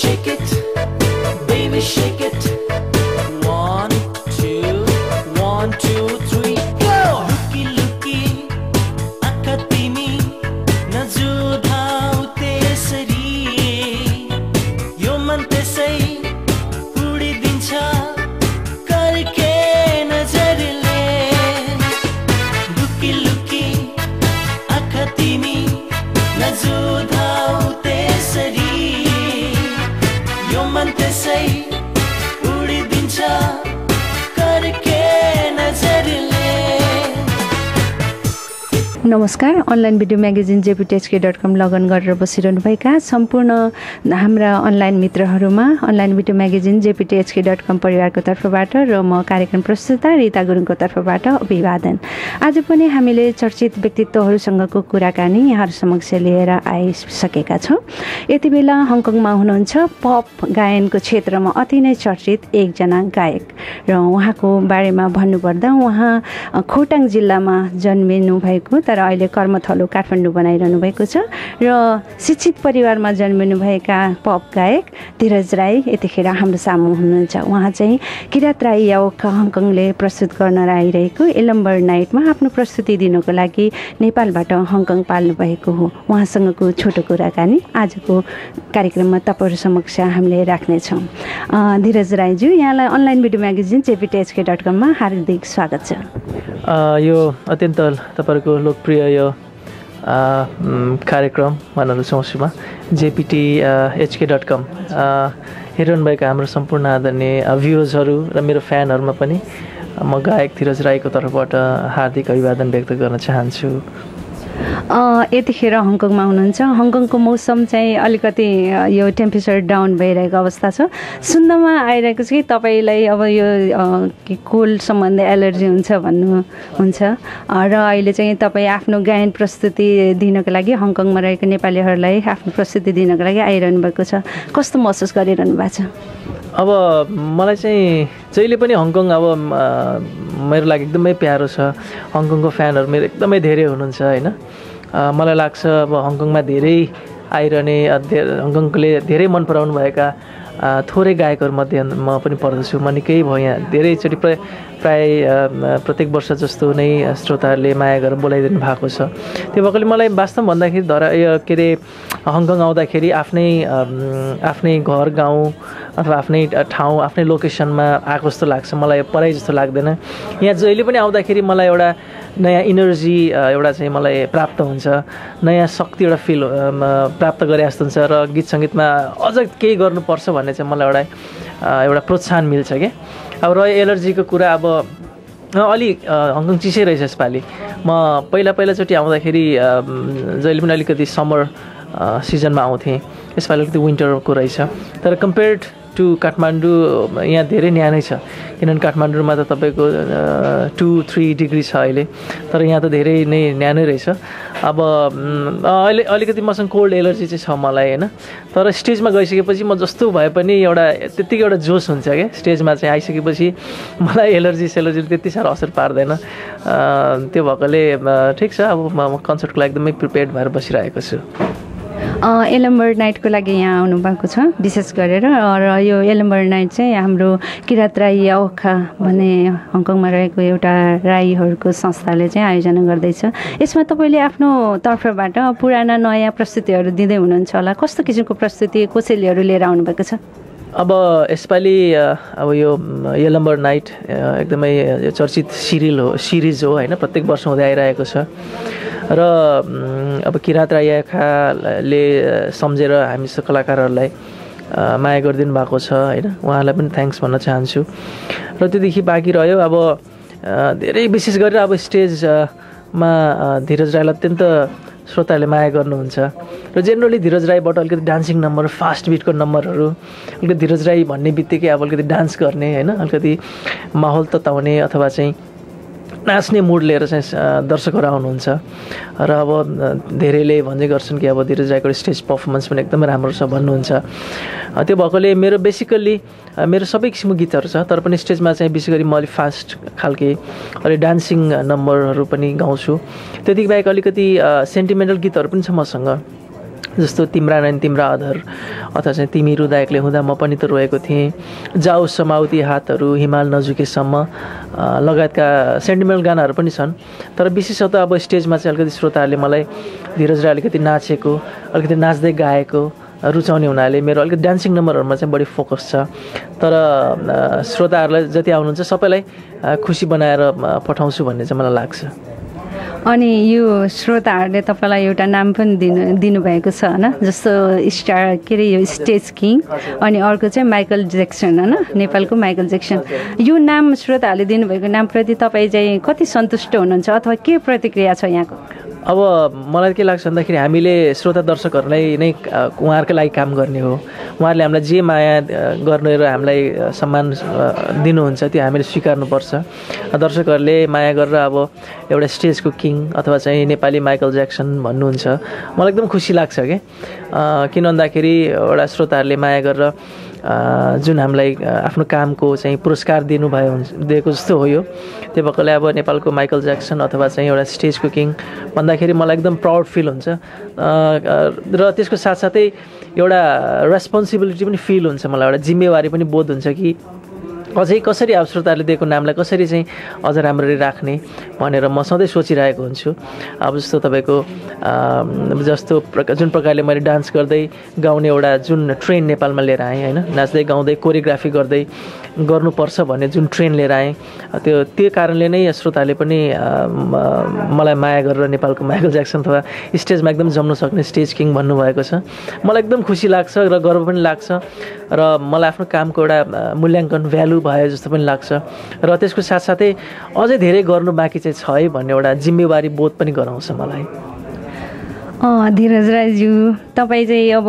shake it, baby shake it. 1 2 1 2 3 go. Looky looky आँखा तिमी नजुधाऊ त्यसरी यो मन त्यसै उडिदिन्छ करके नजरले. लुकी लुकी आँखा तिमी नजुधाऊ त्यसरी यो मन त्यसै उडिदिन्छ करके नजरले. नमस्कार. Online video magazine jptsk.com login गरेर बसिरहनुभएका सम्पूर्ण हाम्रा अनलाइन मित्रहरूमा अनलाइन भिडियो म्यागजिन jptsk.com परिवारको तर्फबाट र म कार्यक्रम प्रस्तुता रिता गुरुङको तर्फबाट अभिवादन. आज पनि हामीले चर्चित व्यक्तित्वहरूसँगको कुराकानी यहाँहरू समक्ष लिएर आइसकेका छौँ. यति बेला हङकङमा हुनुहुन्छ पप गायनको क्षेत्रमा अति नै चर्चित एकजना गायक र उहाँको बारेमा भन्नुपर्दा उहाँ खोटाङ जिल्लामा जन्मिनु भएको तर अहिले कर्मथलो काठमाडौँ बनाइरहनु भएको छ र शिक्षित परिवारमा जन्मिनुभएका पप गायक धीरज राई यतिखेर हाम्रो सामु हुनुहुन्छ. उहाँ चाहिँ किरात राई याओखा हङकङले प्रस्तुत गर्न आइरहेको एलम्बर नाइटमा आफ्नो प्रस्तुति दिनको लागि नेपालबाट हङकङ पाल्नु भएको हो. उहाँसँगको छोटो कुराकानी आजको कार्यक्रममा तपाईँहरू समक्ष हामीले राख्नेछौँ. धीरज राईज्यू, यहाँलाई अनलाइन भिडियो म्यागजिन jptsk.com मा हार्दिक स्वागत छ. यो अत्यन्त तपाईँहरूको लोकप्रिय यो कार्यक्रम भन्न समस्यामा jptsk.com हेरिरहनुभएका हाम्रो सम्पूर्ण आदरणीय भ्युजहरू र मेरो फ्यानहरूमा पनि म गायक धीरज राईको तर्फबाट हार्दिक अभिवादन व्यक्त गर्न चाहन्छु. यतिखेर हङकङमा हुनुहुन्छ. हङकङको मौसम चाहिँ अलिकति यो टेम्परेचर डाउन भइरहेको अवस्था छ. सुन्नमा आइरहेको छ कि तपाईँलाई अब यो कोल्ड सम्बन्धी एलर्जी हुन्छ भन्नुहुन्छ र अहिले चाहिँ तपाईँ आफ्नो गायन प्रस्तुति दिनको लागि हङकङमा रहेको नेपालीहरूलाई आफ्नो प्रस्तुति दिनको लागि आइरहनु भएको छ. कस्तो महसुस गरिरहनु भएको छ? अब मलाई चाहिँ जहिले पनि हङकङ अब मेरो लागि एकदमै प्यारो छ. हङकङको फ्यानहरू मेरो एकदमै धेरै हुनुहुन्छ होइन. मलाई लाग्छ अब हङकङमा धेरै आइरहने हङकङले धेरै मन पराउनु भएका थोरै गायकहरूमध्ये म पनि पर्दछु. म निकै भयो यहाँ धेरैचोटि प्राय प्रत्येक वर्ष जस्तो नै श्रोताहरूले माया गरेर बोलाइदिनु भएको छ. त्यो भएकोले मलाई वास्तव भन्दाखेरि के अरे हङकङ आउँदाखेरि आफ्नै घर गाउँ अथवा आफ्नै ठाउँ आफ्नै लोकेसनमा आएको जस्तो लाग्छ. मलाई पराई जस्तो लाग्दैन. यहाँ जहिले पनि आउँदाखेरि मलाई एउटा नयाँ इनर्जी एउटा चाहिँ मलाई प्राप्त हुन्छ, नयाँ शक्ति एउटा फिल प्राप्त गरे जस्तो हुन्छ र गीत सङ्गीतमा अझ केही गर्नुपर्छ भन्ने चाहिँ मलाई एउटा प्रोत्साहन मिल्छ क्या. अब र एलर्जीको कुरा अब अलि हङकङ चिसै रहेछ यसपालि. म पहिलाचोटि आउँदाखेरि जहिले पनि अलिकति समर सिजनमा आउँथेँ. यसपालि अलिकति विन्टरको रहेछ. तर कम्पेयर्ड टु काठमाडौँ यहाँ धेरै न्यानै छ. किनभने काठमाडौँमा त तपाईँको 2-3 डिग्री छ अहिले, तर यहाँ त धेरै नै न्यानै रहेछ. अब अहिले अलिकति मसँग कोल्ड एलर्जी चाहिँ छ मलाई होइन. तर स्टेजमा गइसकेपछि म जस्तो भए पनि त्यत्तिकै एउटा जोस हुन्छ क्या. स्टेजमा चाहिँ आइसकेपछि मलाई एलर्जीले त्यति साह्रो असर पार्दैन. त्यो भएकोले ठिक छ. अब म कन्सर्टको लागि एकदमै प्रिपेयर्ड भएर बसिरहेको छु. एलम्बर नाइटको लागि यहाँ आउनुभएको छ विशेष गरेर र यो एलम्बर नाइट चाहिँ हाम्रो किरात राई याओखा भन्ने हङकङमा रहेको एउटा राईहरूको संस्थाले चाहिँ आयोजना गर्दैछ. यसमा तपाईँले आफ्नो तर्फबाट पुराना नयाँ प्रस्तुतिहरू दिँदै हुनुहुन्छ होला. कस्तो किसिमको प्रस्तुति कोसेलीहरू लिएर आउनुभएको छ? अब यसपालि अब यो एलम्बर नाइट एकदमै चर्चित सिरिज हो होइन. प्रत्येक वर्ष हुँदै आइरहेको छ र अब किरात राई याओखाले सम्झेर हामी कलाकारहरूलाई माया गरिदिनु भएको छ होइन. उहाँलाई पनि थ्याङ्क्स भन्न चाहन्छु. र त्योदेखि बाँकी रह्यो अब धेरै विशेष गरेर अब स्टेजमा धीरज राईलाई अत्यन्त श्रोताहरूले माया गर्नुहुन्छ र जेनरली धीरज राईबाट अलिकति डान्सिङ नम्बर, फास्ट बिटको नम्बरहरू, अलिकति धीरज राई भन्ने बित्तिकै अब अलिकति डान्स गर्ने होइन, अलिकति माहौल तताउने अथवा चाहिँ नाच्ने मुड लिएर चाहिँ दर्शकहरू आउनुहुन्छ र अब धेरैले भन्ने गर्छन् कि अब धीरज राईको स्टेज पर्फर्मेन्स पनि एकदमै राम्रो छ भन्नुहुन्छ। त्यो भएकोले मेरो बेसिकल्ली मेरो सबै किसिमको गीतहरू छ, तर पनि स्टेजमा चाहिँ विशेष गरी म अलिक फास्ट खालके अलि डान्सिङ नम्बरहरू पनि गाउँछु। त्यति बाहेक अलिकति सेन्टिमेन्टल गीतहरू पनि छ मसँग, जस्तो तिम्रा नैन तिम्रा अधर अथवा चाहिँ तिमी रुँदा एक्लै हुँदा म पनि त रोएको थिएँ, जाऊ समाउती हातहरू हिमाल नझुकेसम्म लगायतका सेन्टिमेन्टल गानाहरू पनि छन्। तर विशेषतः अब स्टेजमा चाहिँ अलिकति श्रोताहरूले मलाई धीरज राई अलिकति नाचेको अलिकति नाच्दै गाएको रुचाउने हुनाले मेरो अलिकति डान्सिङ नम्बरहरूमा चाहिँ बढी फोकस छ। तर श्रोताहरूलाई जति आउनुहुन्छ सबैलाई खुसी बनाएर पठाउँछु भन्ने चाहिँ मलाई लाग्छ। अनि यो श्रोताहरूले तपाईँलाई एउटा नाम पनि दिनुभएको छ होइन, जस्तो स्टार के अरे यो स्टेज किङ, अनि अर्को चाहिँ माइकल ज्याक्सन होइन, नेपालको माइकल ज्याक्सन। यो नाम श्रोताहरूले दिनुभएको नामप्रति तपाईँ चाहिँ कति सन्तुष्ट हुनुहुन्छ अथवा के प्रतिक्रिया छ यहाँको? अब मलाई के लाग्छ भन्दाखेरि हामीले श्रोता दर्शकहरूलाई नै उहाँहरूकै लागि काम गर्ने हो। उहाँहरूले हामीलाई जे माया गर्ने र हामीलाई सम्मान दिनुहुन्छ त्यो हामीले स्वीकार्नुपर्छ। दर्शकहरूले माया गरेर अब एउटा स्टेजको किङ अथवा चाहिँ नेपाली माइकल ज्याक्सन भन्नुहुन्छ, मलाई एकदम खुसी लाग्छ कि किन भन्दाखेरि एउटा श्रोताहरूले माया गरेर जुन हामीलाई आफ्नो कामको चाहिँ पुरस्कार दिएको जस्तो हो यो। त्यो भएकोले अब नेपालको माइकल ज्याक्सन अथवा चाहिँ एउटा स्टेजको किङ भन्दाखेरि मलाई एकदम प्राउड फिल हुन्छ र त्यसको साथसाथै एउटा रेस्पोन्सिबिलिटी पनि फिल हुन्छ, मलाई एउटा जिम्मेवारी पनि बोध हुन्छ कि अझै कसरी अब श्रोताहरूले दिएको नामलाई कसरी चाहिँ अझ राम्ररी राख्ने भनेर म सधैँ सोचिरहेको हुन्छु। अब जस्तो तपाईँको जुन प्रकारले मैले डान्स गर्दै गाउने एउटा जुन ट्रेन नेपालमा लिएर आएँ होइन, नाच्दै गाउँदै कोरियोग्राफी गर्दै गर्नुपर्छ भन्ने जुन ट्रेन लिएर आएँ, त्यो कारणले नै श्रोताहरूले पनि मलाई माया गरेर नेपालको माइकल ज्याक्सन अथवा स्टेजमा एकदम जम्न सक्ने स्टेज किङ भन्नुभएको छ। मलाई एकदम खुसी लाग्छ र गर्व पनि लाग्छ र मलाई आफ्नो कामको एउटा मूल्याङ्कन भ्यालु भयो जस्तो पनि लाग्छ र त्यसको साथसाथै अझै धेरै गर्नु बाँकी चाहिँ छ है भन्ने एउटा जिम्मेवारी बोध पनि गराउँछ मलाई। धीरज राईज्यू, तपाईँ चाहिँ अब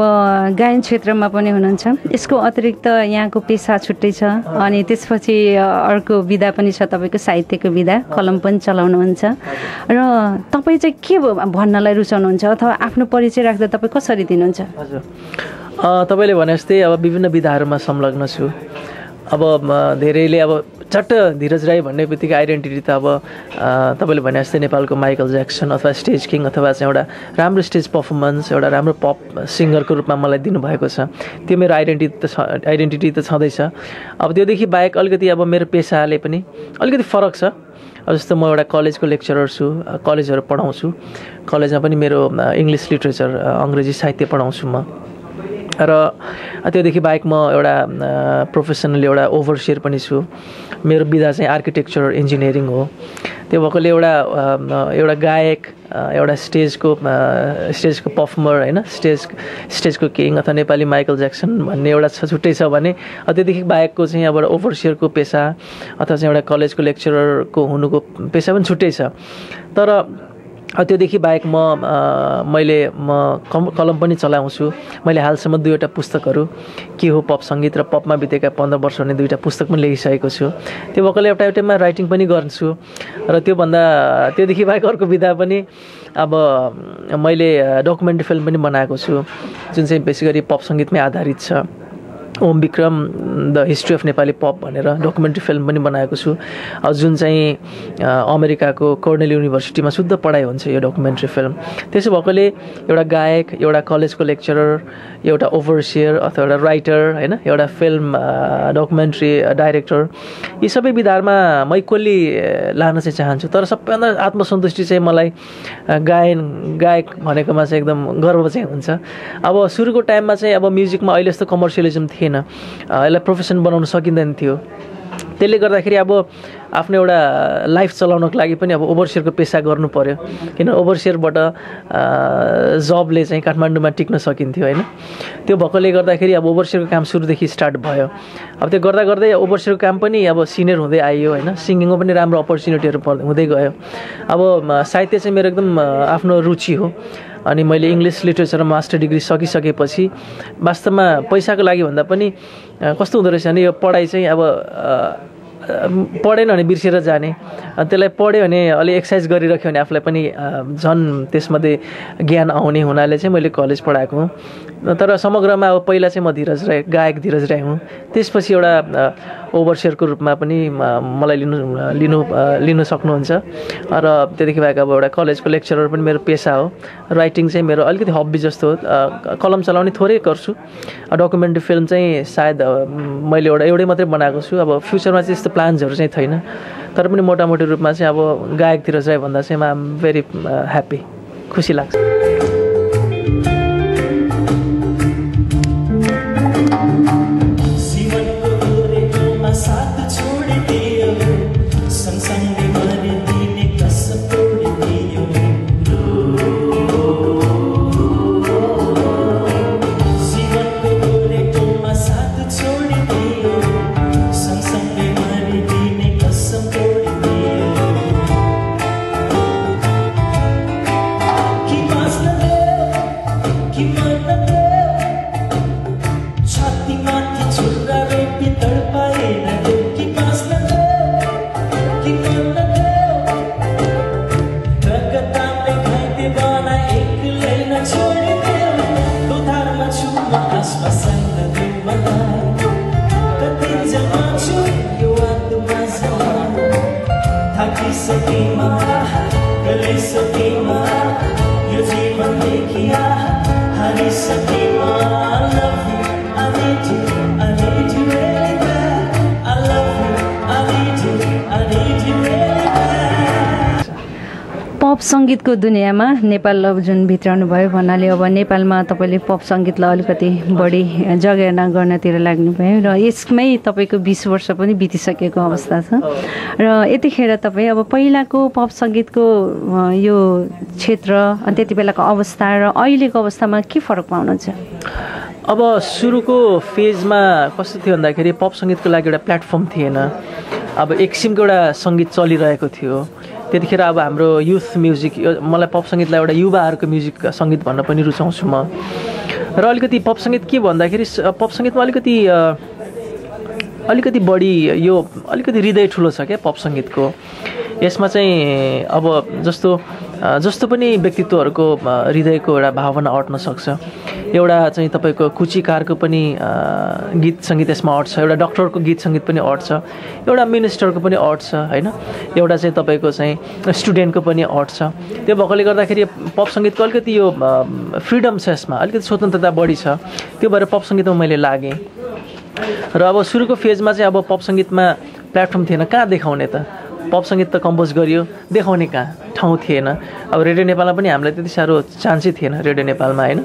गायन क्षेत्रमा पनि हुनुहुन्छ, यसको अतिरिक्त यहाँको पेसा छुट्टै छ अनि त्यसपछि अर्को विधा पनि छ तपाईँको साहित्यको विधा, कलम पनि चलाउनुहुन्छ र तपाईँ चाहिँ के भन्नलाई रुचाउनुहुन्छ अथवा आफ्नो परिचय राख्दा तपाईँ कसरी दिनुहुन्छ? हजुर, तपाईँले भने जस्तै अब विभिन्न विधाहरूमा संलग्न छु। अब धेरैले अब चट्ट धीरज राई भन्ने बित्तिकै आइडेन्टिटी त अब तपाईँले भने जस्तै नेपालको माइकल ज्याक्सन अथवा स्टेज किङ अथवा चाहिँ एउटा राम्रो स्टेज पर्फर्मेन्स एउटा राम्रो पप सिङ्गरको रूपमा मलाई दिनुभएको छ। त्यो मेरो आइडेन्टिटी त छँदैछ। अब त्योदेखि बाहेक अलिकति अब मेरो पेसाले पनि अलिकति फरक छ। अब जस्तो म एउटा कलेजको लेक्चरर छु, कलेजहरू पढाउँछु, कलेजमा पनि मेरो इङ्ग्लिस लिटरेचर अङ्ग्रेजी साहित्य पढाउँछु म। र त्योदेखि बाहेक म एउटा प्रोफेसनली एउटा ओभरसियर पनि छु। मेरो विधा चाहिँ आर्किटेक्चर इन्जिनियरिङ हो। त्यो भएकोले एउटा गायक एउटा स्टेजको पर्फर्मर होइन, स्टेजको किङ अथवा नेपाली माइकल ज्याक्सन भन्ने एउटा छुट्टै छ भने त्योदेखि बाहेकको चाहिँ अब ओभरसियरको पेसा अथवा चाहिँ एउटा कलेजको लेक्चररको हुनुको पेसा पनि छुट्टै छ। तर त्योदेखि बाहेक मैले कलम पनि चलाउँछु। मैले हालसम्म 2वटा पुस्तकहरू के हो पप सङ्गीत र पपमा बितेका 15 वर्ष हुने 2वटा पुस्तक पनि लेखिसकेको छु। त्यो भएकोले एउटामा राइटिङ पनि गर्छु र त्योदेखि बाहेक अर्को विधा पनि अब मैले डकुमेन्ट्री फिल्म पनि बनाएको छु जुन चाहिँ बेसी गरी पप सङ्गीतमै आधारित छ। Om Bikram the history of Nepali pop भनेर डकुमेन्ट्री फिल्म पनि बनाएको छु, जुन चाहिँ अमेरिकाको कर्नेल युनिभर्सिटीमा शुद्ध पढाइ हुन्छ यो डकुमेन्ट्री फिल्म। त्यसो भएकोले एउटा गायक, एउटा कलेजको लेक्चरर, एउटा ओभरसियर अथवा एउटा राइटर होइन, एउटा फिल्म डकुमेन्ट्री डाइरेक्टर, यी सबै विधारमा म इक्वल्ली लान चाहिँ चाहन्छु। तर सबैभन्दा आत्मसन्तुष्टि चाहिँ मलाई गायक भनेकोमा चाहिँ एकदम गर्व चाहिँ हुन्छ। अब सुरुको टाइममा चाहिँ अब म्युजिकमा अहिले जस्तो कमर्सियलिजम थिएन, यसलाई प्रोफेसन बनाउन सकिँदैन थियो। त्यसले गर्दाखेरि अब आफ्नो एउटा लाइफ चलाउनको लागि पनि अब ओभरसियरको पेसा गर्नु पर्यो, किन ओभरसियरबाट जबले चाहिँ काठमाडौँमा टिक्न सकिन्थ्यो होइन। त्यो भएकोले गर्दाखेरि अब ओभरसियरको काम सुरुदेखि स्टार्ट भयो। अब त्यो गर्दा गर्दै ओभरसियरको काम पनि अब सिनियर हुँदै आइयो होइन, सिङ्गिङमा पनि राम्रो अपर्च्युनिटीहरू हुँदै गयो। अब साहित्य चाहिँ मेरो एकदम आफ्नो रुचि हो अनि मैले इङ्ग्लिस लिटरेचरमा मास्टर डिग्री सकिसकेपछि वास्तवमा पैसाको लागि भन्दा पनि कस्तो हुँदो रहेछ भने यो पढाइ चाहिँ अब पढेन भने बिर्सेर जाने, त्यसलाई पढ्यो भने अलि एक्सर्साइज गरिराख्यो भने आफूलाई पनि झन् त्यसमध्ये ज्ञान आउने हुनाले चाहिँ मैले कलेज पढाएको हुँ। तर समग्रमा अब पहिला चाहिँ म धीरज राई, गायक धीरज राई हुँ। त्यसपछि एउटा ओभरसियरको रूपमा पनि मलाई लिनु सक्नुहुन्छ र त्यतिखेर बाहेक अब एउटा कलेजको लेक्चरर पनि मेरो पेसा हो। राइटिङ चाहिँ मेरो अलिकति हब्बी जस्तो हो। कलम चलाउने थोरै गर्छु। डकुमेन्ट्री फिल्म चाहिँ सायद मैले एउटै मात्रै बनाएको छु। अब फ्युचरमा चाहिँ यस्तो प्लान्सहरू चाहिँ छैन, तर पनि मोटामोटी रूपमा चाहिँ अब गायक धीरज राई भन्दा चाहिँ आइ एम भेरी ह्याप्पी, खुसी लाग्छ। पप सङ्गीतको दुनियाँमा नेपाल अब जुन भित्राउनु भयो भन्नाले अब नेपालमा तपाईँले पप सङ्गीतलाई अलिकति बढी जगेर्ना गर्नतिर लाग्नुभयो र यसमै तपाईँको 20 वर्ष पनि बितिसकेको अवस्था छ र यतिखेर तपाईँ अब पहिलाको पप सङ्गीतको यो क्षेत्र अनि त्यति बेलाको अवस्था र अहिलेको अवस्थामा के फरक पाउनुहुन्छ? अब सुरुको फेजमा कस्तो थियो भन्दाखेरि पप सङ्गीतको लागि एउटा प्लेटफर्म थिएन। अब एक किसिमको एउटा सङ्गीत चलिरहेको थियो त्यतिखेर। अब हाम्रो युथ म्युजिक, मलाई पप सङ्गीतलाई एउटा युवाहरूको म्युजिक सङ्गीत भन्न पनि रुचाउँछु म। र अलिकति पप सङ्गीत के भन्दाखेरि पप सङ्गीतमा अलिकति बढी यो अलिकति हृदय ठुलो छ क्या पप सङ्गीतको। यसमा चाहिँ अब जस्तो पनि व्यक्तित्वहरूको हृदयको एउटा भावना अट्न सक्छ। एउटा चाहिँ तपाईँको कुचीकारको पनि गीत सङ्गीत यसमा अट्छ, एउटा डक्टरको गीत सङ्गीत पनि अट्छ, एउटा मिनिस्टरको पनि अट्छ होइन, एउटा चाहिँ तपाईँको चाहिँ स्टुडेन्टको पनि अट्छ। त्यो भएकोले गर्दाखेरि पप सङ्गीतको अलिकति यो फ्रिडम छ, यसमा अलिकति स्वतन्त्रता बढी छ। त्यो भएर पप सङ्गीतमा मैले लागेँ। र अब सुरुको फेजमा चाहिँ अब पप सङ्गीतमा प्लेटफर्म थिएन, कहाँ देखाउने त? पप सङ्गीत त कम्पोज गरियो, देखाउने कहाँ? ठाउँ थिएन। अब रेडियो नेपालमा पनि हामीलाई त्यति साह्रो चान्सै थिएन रेडियो नेपालमा होइन।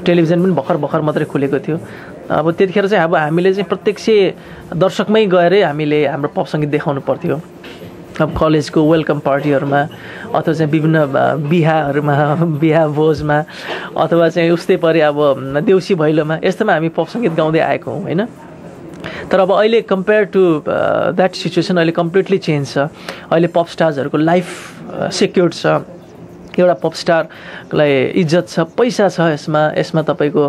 टेलिभिजन पनि भर्खर मात्रै खुलेको थियो। अब त्यतिखेर चाहिँ अब हामीले चाहिँ प्रत्यक्ष दर्शकमै गएरै हामीले हाम्रो पप सङ्गीत देखाउनु पर्थ्यो। अब कलेजको वेलकम पार्टीहरूमा अथवा चाहिँ विभिन्न बिहाहरूमा, बिहा भोजमा, अथवा चाहिँ उस्तै परे अब देउसी भैलोमा, यस्तोमा हामी पप सङ्गीत गाउँदै आएको हौँ होइन। तर अब अहिले कम्पेयर टु द्याट सिचुएसन अहिले कम्प्लिटली चेन्ज छ। अहिले पप स्टार्सहरूको लाइफ सेक्योर्ड छ। एउटा पप स्टारलाई इज्जत छ, पैसा छ, यसमा तपाईँको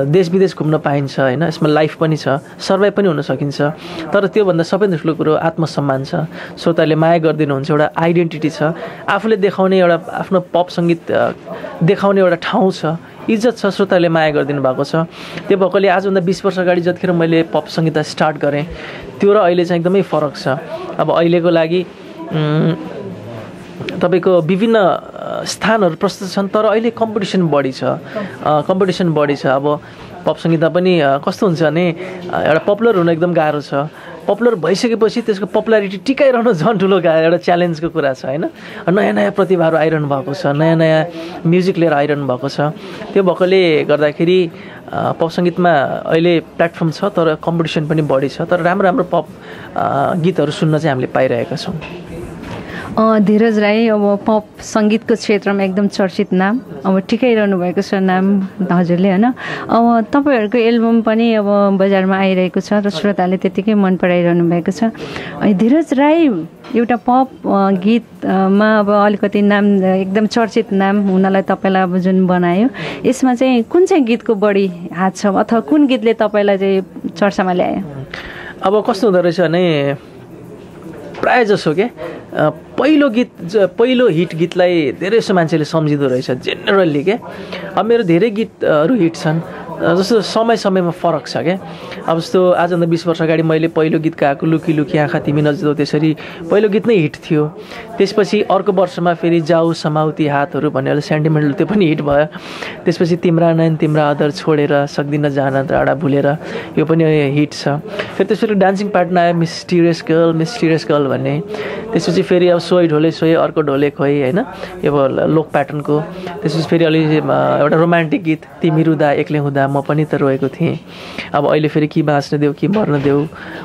देश विदेश घुम्न पाइन्छ होइन। यसमा लाइफ पनि छ, सर्भाइभ पनि हुन सकिन्छ। तर त्योभन्दा सबैभन्दा ठुलो कुरो आत्मसम्मान छ। श्रोताले माया गरिदिनुहुन्छ, एउटा आइडेन्टिटी छ, आफूले देखाउने एउटा आफ्नो पप सङ्गीत देखाउने एउटा ठाउँ छ, इज्जत छ, श्रोताले माया गरिदिनु भएको छ। त्यो भएकोले आजभन्दा 20 वर्ष अगाडि जतिखेर मैले पप सङ्गीत स्टार्ट गरेँ त्यो र अहिले चाहिँ एकदमै फरक छ। अब अहिलेको लागि तपाईँको विभिन्न स्थानहरू प्रस्तुत छन्, तर अहिले कम्पिटिसन बढी छ। अब पप सङ्गीतमा पनि कस्तो हुन्छ भने एउटा पपुलर हुन एकदम गाह्रो छ। पपुलर भइसकेपछि त्यसको पपुलारिटी टिकाइरहनु झन् ठुलो एउटा च्यालेन्जको कुरा छ होइन। नयाँ प्रतिभाहरू आइरहनु भएको छ, नयाँ म्युजिक लिएर आइरहनु भएको छ। त्यो भएकोले गर्दाखेरि पप सङ्गीतमा अहिले प्लेटफर्म छ, तर कम्पिटिसन पनि बढी छ। तर राम्रो पप गीतहरू सुन्न चाहिँ हामीले पाइरहेका छौँ। धीरज राई अब पप सङ्गीतको क्षेत्रमा एकदम चर्चित नाम, अब टिकाइरहनु भएको छ नाम हजुरले होइन। अब तपाईँहरूको एल्बम पनि अब बजारमा आइरहेको छ र श्रोताले त्यत्तिकै मन पराइरहनु भएको छ। धीरज राई एउटा पप गीतमा अब अलिकति नाम, एकदम चर्चित नाम हुनलाई तपाईँलाई अब जुन बनायो, यसमा चाहिँ कुन चाहिँ गीतको बढी हात छ अथवा कुन गीतले तपाईँलाई चाहिँ चर्चामा ल्यायो? अब कस्तो हुँदो रहेछ भने प्रायः जसो के पहिलो हिट गीतलाई धेरै जस्तो मान्छेले सम्झिँदो रहेछ जेनरली क्या। अब मेरो धेरै गीतहरू हिट छन्, जस्तो समयमा फरक छ क्या। अब जस्तो आजभन्दा 20 वर्ष अगाडि मैले पहिलो गीत गाएको लुकी लुकी आँखा तिमी नजिदौ त्यसरी पहिलो गीत नै हिट थियो। त्यसपछि अर्को वर्षमा फेरि जाऊ समाउती हातहरू भन्ने सेन्टिमेन्टल त्यो पनि हिट भयो। त्यसपछि तिम्रा नयन तिम्रा अदर छोडेर सक्दिन जान टाढा भुलेर यो पनि हिट छ। फेरि त्यसपछि डान्सिङ पार्टनर आयो मिस्टिरियस गर्ल भन्ने। त्यसपछि फेरि अब सोही ढोले सोही अर्को ढोले खोइ होइन, यो लोक प्याटर्नको। त्यसपछि फेरि अलि एउटा रोमान्टिक गीत तिमी रुँदा एक्लै हुँदा म पनि त रोएको थिएँ। अब अहिले फेरि कि बाँच्न देऊ कि मर्न देऊ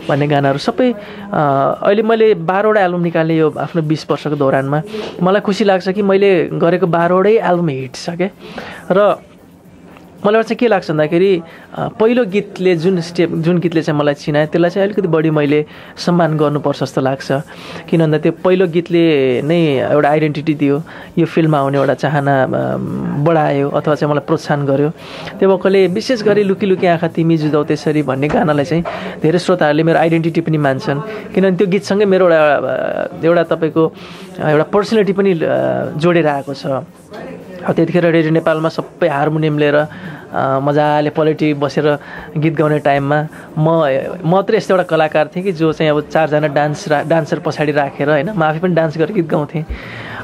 भन्ने गानाहरू सबै। अहिले मैले 12वटा एल्बम निकालेँ यो आफ्नो 20 वर्षको दौरानमा। मलाई खुसी लाग्छ कि मैले गरेको 12वटै एल्बम हिट छ क्या। र मलाई चाहिँ के लाग्छ भन्दाखेरि पहिलो गीतले जुन गीतले चाहिँ मलाई चिनायो त्यसलाई चाहिँ अलिकति बढी मैले सम्मान गर्नुपर्छ जस्तो लाग्छ। किन भन्दा त्यो पहिलो गीतले नै एउटा आइडेन्टिटी दियो, यो फिल्ममा आउने एउटा चाहना बढायो अथवा चाहिँ मलाई प्रोत्साहन गर्यो। त्यो भएकोले विशेष गरी लुकी लुकी आँखा तिमी जुदाउ त्यसरी भन्ने गानालाई चाहिँ धेरै श्रोताहरूले मेरो आइडेन्टिटी पनि मान्छन्। किनभने त्यो गीतसँगै मेरो एउटा तपाईँको एउटा पर्सनालिटी पनि जोडेर आएको छ। त्यतिखेर रेडियो नेपालमा सबै हार्मोनियम लिएर मजाले पलेटी बसेर गीत गाउने टाइममा म मात्रै यस्तो एउटा कलाकार थिएँ कि जो चाहिँ अब 4 जना डान्सर पछाडि राखेर होइन म आफै पनि डान्स गरेर गीत गाउँथेँ।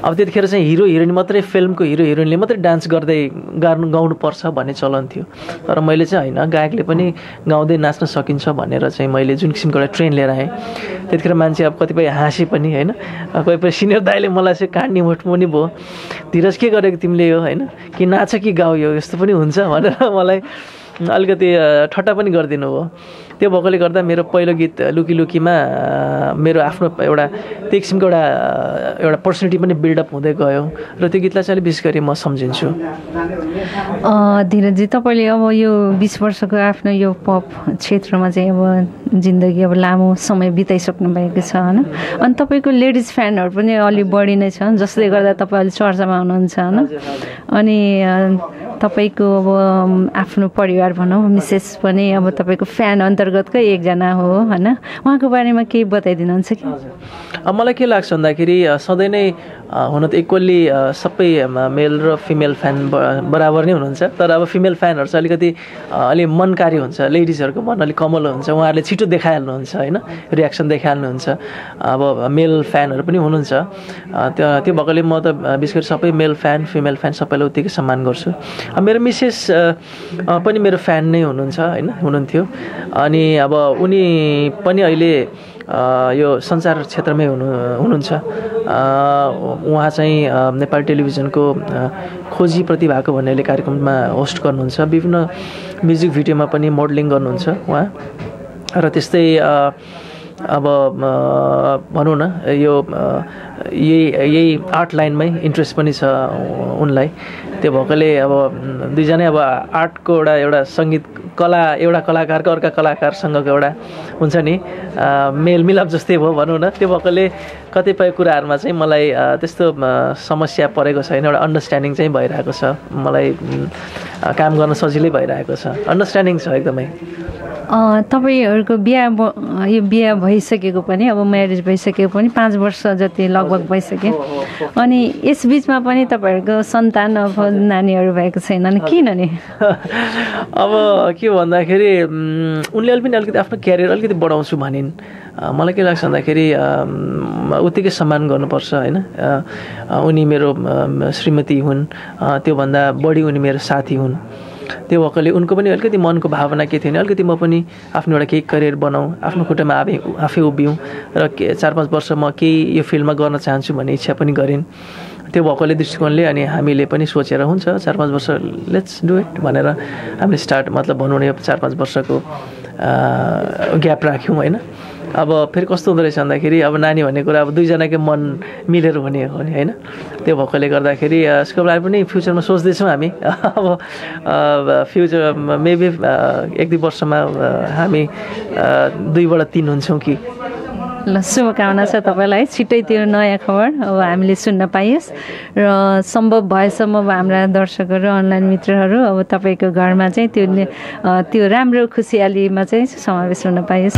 अब त्यतिखेर चाहिँ हिरो हिरोइन मात्रै फिल्मको हिरो हिरोइनले मात्रै डान्स गाउनुपर्छ भन्ने चलन थियो। तर मैले चाहिँ होइन, गायकले पनि गाउँदै नाच्न सकिन्छ भनेर चाहिँ मैले जुन किसिमको एउटा ट्रेन लिएर आएँ। त्यतिखेर मान्छे अब कतिपय हाँसे पनि होइन, कतिपय सिनियर दाइले मलाई चाहिँ काट्ने मोटो पनि भयो, धीरज के गरेको तिमीले यो होइन, कि नाच कि गाउ यो यस्तो पनि हुन्छ भनेर मलाई अलिकति ठट्टा पनि गरिदिनु भयो। त्यो भएकोले गर्दा मेरो पहिलो गीत लुकी लुकीमा मेरो आफ्नो एउटा त्यो किसिमको एउटा पर्सनालिटी पनि बिल्डअप हुँदै गयो र त्यो गीतलाई चाहिँ अलिक विशेष गरी म सम्झिन्छु। धीरजजी तपाईँले अब यो 20 वर्षको आफ्नो यो पप क्षेत्रमा चाहिँ अब जिन्दगी अब लामो समय बिताइसक्नु भएको छ होइन। अनि तपाईँको लेडिज फ्यानहरू पनि अलिक बढी नै छ जसले गर्दा तपाईँ अलिक चर्चामा हुनुहुन्छ होइन। अनि तपाईँको अब आफ्नो परिवार भनौँ मिसेस पनि अब तपाईँको फ्यान अन्तर्गतकै एकजना हो होइन, उहाँको बारेमा केही बताइदिनुहुन्छ कि? मलाई के लाग्छ भन्दाखेरि सधैँ नै हुन त इक्वल्ली सबै मेल र फिमेल फ्यान बराबर नै हुनुहुन्छ। तर अब फिमेल फ्यानहरू चाहिँ अलिकति अलि मनकारी हुन्छ, लेडिजहरूको मन अलिक कमलो हुन्छ, उहाँहरूले छिटो देखाइहाल्नुहुन्छ होइन, रियाक्सन देखाइहाल्नुहुन्छ। अब मेल फ्यानहरू पनि हुनुहुन्छ। त्यो भएकोले म त विशेष गरी सबै मेल फ्यान फिमेल फ्यान सबैलाई उत्तिकै सम्मान गर्छु। मेरो मिसेस पनि मेरो फ्यान नै हुनुहुन्थ्यो। अनि अब उनी पनि अहिले यो सञ्चार क्षेत्रमै हुनुहुन्छ। उहाँ चाहिँ नेपाल टेलिभिजनको खोजी प्रतिभाको भन्ने कार्यक्रममा होस्ट गर्नुहुन्छ। विभिन्न म्युजिक भिडियोमा पनि मोडलिङ गर्नुहुन्छ उहाँ। र त्यस्तै अब भनौँ न यो यही आर्ट लाइनमै इन्ट्रेस्ट पनि छ उनलाई। त्यो भएकोले अब दुईजनै अब आर्टको एउटा सङ्गीत कला एउटा कलाकारको अर्का कलाकारसँगको एउटा हुन्छ नि मेलमिलाप जस्तै भयो भनौँ न। त्यो भएकोले कतिपय कुराहरूमा चाहिँ मलाई त्यस्तो समस्या परेको छैन, एउटा अन्डरस्ट्यान्डिङ चाहिँ भइरहेको छ। मलाई काम गर्न सजिलै भइरहेको छ, अन्डरस्ट्यान्डिङ छ एकदमै। तपाईँहरूको बिहा भइसकेको पनि अब म्यारेज भइसकेको पनि 5 वर्ष जति लगभग भइसक्यो। अनि यसबिचमा पनि तपाईँहरूको सन्तान अब नानीहरू भएको छैनन्, किन नि? अब के भन्दाखेरि उनले पनि अलिकति आफ्नो क्यारियर अलिकति बढाउँछु भनिन्। मलाई के लाग्छ भन्दाखेरि उत्तिकै सम्मान गर्नुपर्छ होइन। उनी मेरो श्रीमती हुन्, त्योभन्दा बढी उनी मेरो साथी हुन्। त्यो भएकोले उनको पनि अलिकति मनको भावना के थियो भने अलिकति म पनि आफ्नो एउटा केही करियर बनाऊँ, आफ्नो खुट्टामा आफै उभिउँ र 4-5 वर्ष म केही यो फिल्डमा गर्न चाहन्छु भन्ने इच्छा पनि गरिन्। त्यो भएकोले दृष्टिकोणले अनि हामीले पनि सोचेर हुन्छ 4-5 वर्ष लेट्स डु इट भनेर हामीले स्टार्ट मतलब भनौँ न 4-5 वर्षको ग्याप राख्यौँ होइन। अब फेरि कस्तो हुँदो रहेछ भन्दाखेरि अब नानी भन्ने कुरा अब दुईजनाकै मन मिलेर हुने हो नि होइन। त्यो भएकोले गर्दाखेरि यसको लागि पनि फ्युचरमा सोच्दैछौँ हामी। अब फ्युचर मेबी 1-2 वर्षमा हामी 2बाट 3 हुन्छौँ कि। ल शुभकामना छ तपाईँलाई, छिट्टै त्यो नयाँ खबर अब हामीले सुन्न पाइयोस् र सम्भव भएसम्म अब हाम्रा दर्शकहरू अनलाइन मित्रहरू अब तपाईँको घरमा चाहिँ त्यो राम्रो खुसियालीमा चाहिँ समावेश हुन पाइयोस्।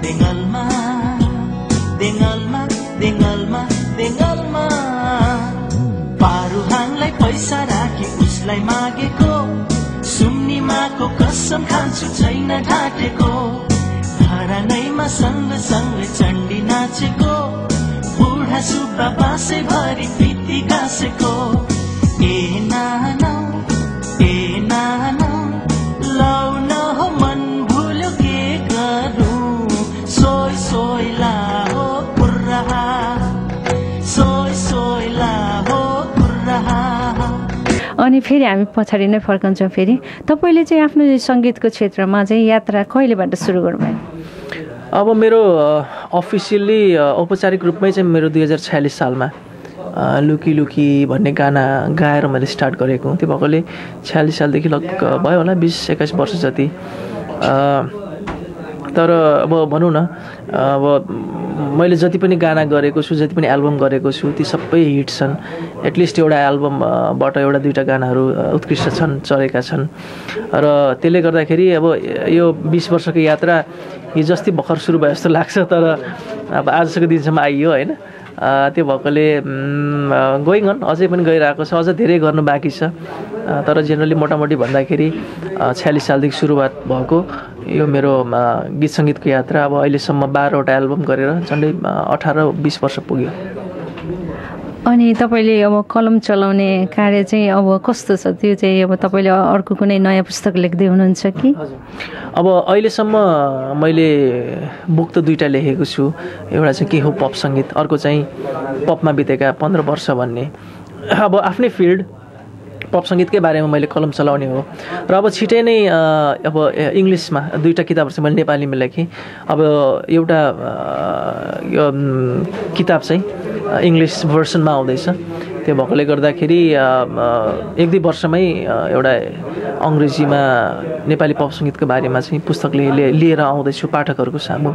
देङलमा देङलमा देङलमा देङलमा पारुहाङलाई पैसा राखी उसलाई मागेको सुम्निमाको कसम खान्छु छैन ढाँटेको धरानैमा सँगसँगै चण्डी नाचेको बुढा सुब्बा बाँसैभरि पिती गाँसेको ए नाना लौ न हो मन भुल्यो के गरौँ सोई सोइला हो कुर्रहा सोई सोइला हो कुर्रहा। अनि फेरि हामी पछाडि नै फर्कन्छौँ। फेरि तपाईँले चाहिँ आफ्नो सङ्गीतको क्षेत्रमा चाहिँ यात्रा कहिलेबाट सुरु गर्नुभयो? अब मेरो अफिसियल्ली औपचारिक रूपमै चाहिँ मेरो 2046 सालमा लुकी लुकी भन्ने गाना गाएर मैले स्टार्ट गरेको हुँ। त्यो भएकोले 46 सालदेखि लगभग भयो होला 20-21 वर्ष जति। तर अब भनौँ न अब मैले जति पनि गाना गरेको छु, जति पनि एल्बम गरेको छु, ती सबै हिट छन्। एटलिस्ट एउटा एल्बमबाट एउटा दुईवटा गानाहरू उत्कृष्ट छन्, चलेका छन्। र त्यसले गर्दाखेरि अब यो 20 वर्षको यात्रा हिजो अस्ति भर्खर सुरु भयो जस्तो लाग्छ, तर अब आजको दिनसम्म आइयो होइन। त्यो भएकोले गोइङ अन, अझै पनि गइरहेको छ, अझ धेरै गर्नु बाँकी छ। तर जेनरली मोटामोटी भन्दाखेरि 46 सालदेखि सुरुवात भएको यो मेरो गीत सङ्गीतको यात्रा अब अहिलेसम्म 12वटा एल्बम गरेर झन्डै 18-20 वर्ष पुग्यो। अनि तपाईँले अब कलम चलाउने कार्य चाहिँ अब कस्तो छ? त्यो चाहिँ अब तपाईँले अर्को कुनै नयाँ पुस्तक लेख्दै हुनुहुन्छ कि? अब अहिलेसम्म मैले बुक त 2टा लेखेको छु। एउटा चाहिँ के हो पप सङ्गीत, अर्को चाहिँ पपमा बितेका 15 वर्ष भन्ने। अब आफ्नै फिल्ड पप सङ्गीतकै बारेमा मैले कलम चलाउने हो। र अब छिटै नै अब इङ्ग्लिसमा 2टा किताबहरू चाहिँ मैले नेपालीमा लेखेँ। अब एउटा यो किताब चाहिँ इङ्ग्लिस भर्सनमा आउँदैछ। त्यो भएकोले गर्दाखेरि 1-2 वर्षमै एउटा अङ्ग्रेजीमा नेपाली पप सङ्गीतको बारेमा चाहिँ पुस्तक लिएर आउँदैछु पाठकहरूको सामु।